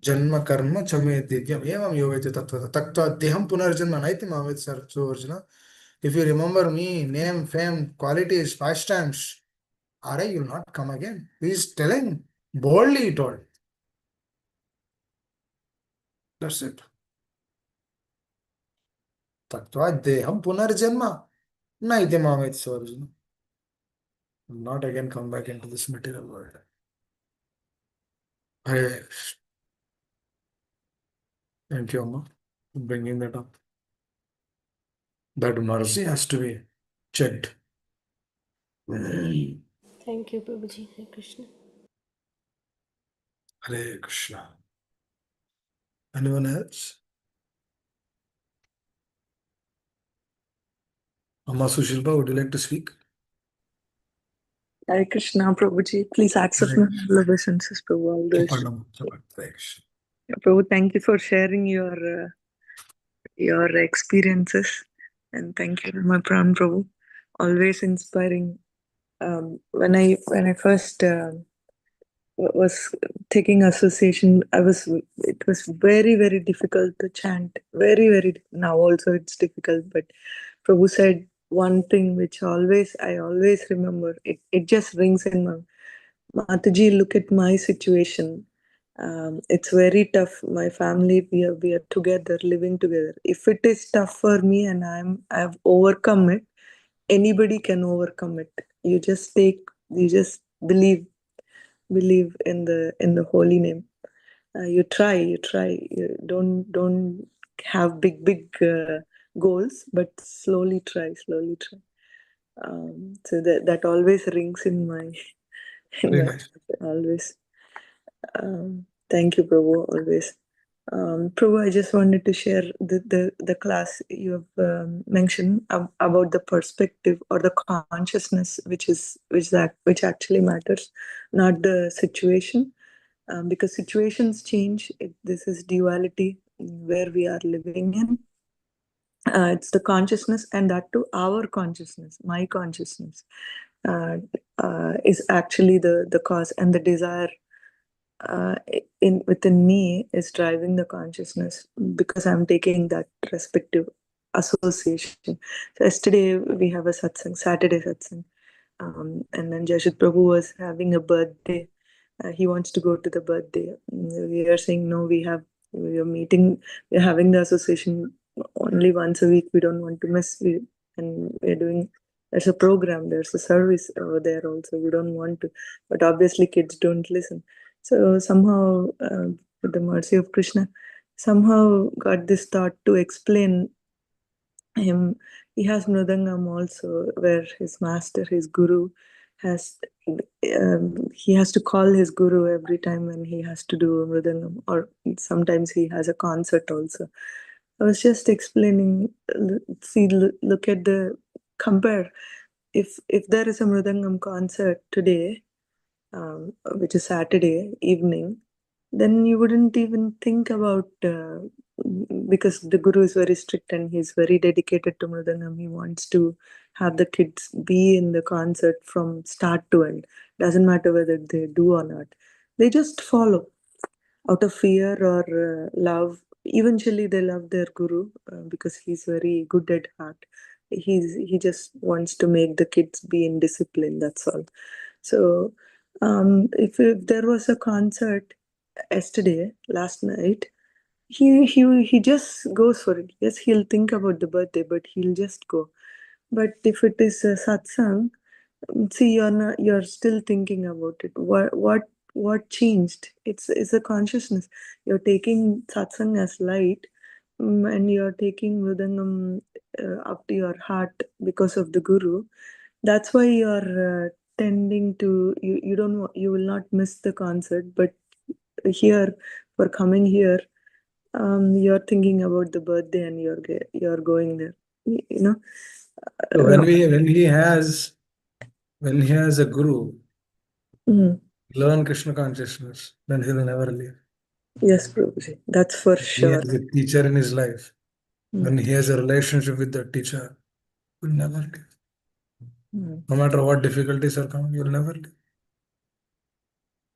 Speaker 2: Janma karma chame dityam evam yovete tattva tattva deham punarjanma naiti mavet sir. So Arjuna, if you remember me, name, fame, qualities, pastimes, are you will not come again? He is telling, boldly he told. That's it. Tattva deham punarjanma naiti mavet sir Arjuna. Will not again come back into this material world. Hare Krishna. Thank you, Amma, for bringing that up. That mercy has to be checked.
Speaker 4: Thank you, Prabhuji. Hare Krishna.
Speaker 2: Hare Krishna. Anyone else? Amma Sushilpa, would you like to speak?
Speaker 3: Hare Krishna, Prabhuji. Please accept
Speaker 2: Hare
Speaker 3: my
Speaker 2: Krishna.
Speaker 3: humble obeisances, Prabhu. All this.
Speaker 2: Chapandam, Hare Krishna.
Speaker 3: Prabhu, thank you for sharing your experiences, and thank you, my Pran Prabhu. Always inspiring. When I first was taking association, it was very, very difficult to chant. Very, very, now also it's difficult, but Prabhu said one thing which I always remember. It just rings in my Mataji, look at my situation. It's very tough. My family, we are together, living together. If it is tough for me and I've overcome it, anybody can overcome it. You just believe in the holy name. You try. You don't have big goals, but slowly try. So that always rings in my
Speaker 2: Very nice.
Speaker 3: always. Thank you, Prabhu, always. Prabhu, I just wanted to share the class you have mentioned about the perspective or the consciousness, which actually matters, not the situation, because situations change. This is duality where we are living in. It's the consciousness, and that too our consciousness, my consciousness, uh, is actually the cause, and the desire within me is driving the consciousness because I'm taking that respective association. So yesterday we have a satsang, Saturday satsang, and then Jashit Prabhu was having a birthday. He wants to go to the birthday. We are saying no. We are meeting. We are having the association only once a week. We don't want to miss. And we're doing. There's a program. There's a service over there also. We don't want to, but obviously kids don't listen. So somehow, with the mercy of Krishna, somehow got this thought to explain him. He has mridangam also, where his master, his guru, has. He has to call his guru every time when he has to do a mridangam, or sometimes he has a concert also. I was just explaining. Look at the compare. If there is a mridangam concert today, which is Saturday evening, then you wouldn't even think about because the guru is very strict and he's very dedicated to Mridangam. He wants to have the kids be in the concert from start to end. Doesn't matter whether they do or not. They just follow out of fear or love. Eventually, they love their guru because he's very good at heart. He just wants to make the kids be in discipline. That's all. So, if there was a concert yesterday, last night, he just goes for it. Yes, he'll think about the birthday, but he'll just go. But if it is a satsang, see, you're still thinking about it. What changed? It's a consciousness. You're taking satsang as light, and you're taking mridangam up to your heart because of the guru. That's why you're tending to you will not miss the concert, but here for coming here, you're thinking about the birthday and you're going there. You know.
Speaker 2: So when he has a guru,
Speaker 3: Mhm.
Speaker 2: learn Krishna consciousness, then he will never leave.
Speaker 3: Yes, Prabhuji. That's for
Speaker 2: He
Speaker 3: sure.
Speaker 2: has a teacher in his life.
Speaker 3: Mm.
Speaker 2: When he has a relationship with that teacher, he will never leave.
Speaker 3: Mm.
Speaker 2: No matter what difficulties are coming, he will never leave.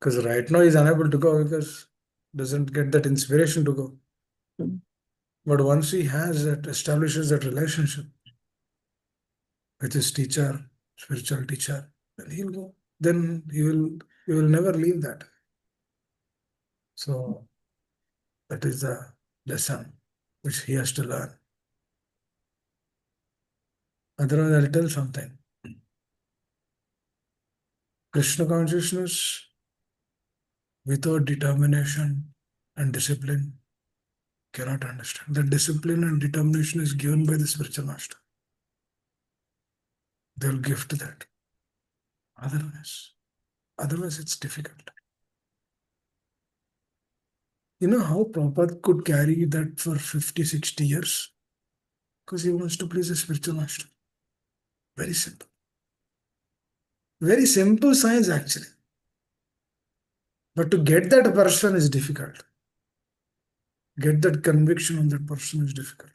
Speaker 2: Because right now he's unable to go because doesn't get that inspiration to go.
Speaker 3: Mm.
Speaker 2: But once he has that, establishes that relationship with his teacher, spiritual teacher, then he'll go. Then he will never leave that. So that is the lesson which he has to learn. Otherwise, I'll tell something. Krishna consciousness without determination and discipline cannot understand. The discipline and determination is given by the spiritual master. They'll gift that. Otherwise it's difficult. You know how Prabhupada could carry that for 50, 60 years? Because he wants to please the spiritual master. Very simple. Very simple science actually. But to get that person is difficult. Get that conviction on that person is difficult.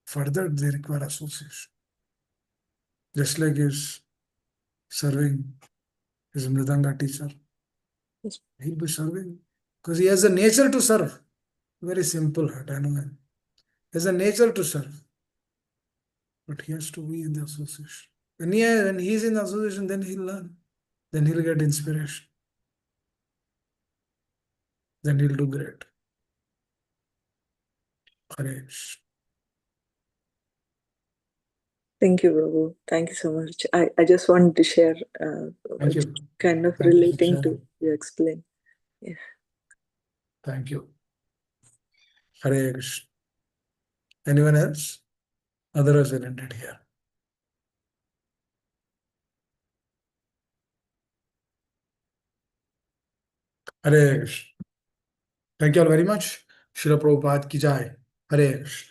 Speaker 2: Further, they require association. Just like he's serving his Mridanga teacher.
Speaker 3: Yes.
Speaker 2: He'll be serving because he has a nature to serve. Very simple heart, I know him. He has a nature to serve. But he has to be in the association. When he's in the association, then he'll learn. Then he'll get inspiration. Then he'll do great. Courage.
Speaker 3: Thank you, Prabhu. Thank you so much. I just wanted to share,
Speaker 2: Thank you.
Speaker 3: kind of
Speaker 2: Thank you for
Speaker 3: relating to
Speaker 2: sharing.
Speaker 3: you explain.
Speaker 2: Thank you. Hare Krishna. Anyone else? Otherwise, we'll end it here. Hare Krishna. Thank you all very much. Srila Prabhupada ki jai. Hare Krishna.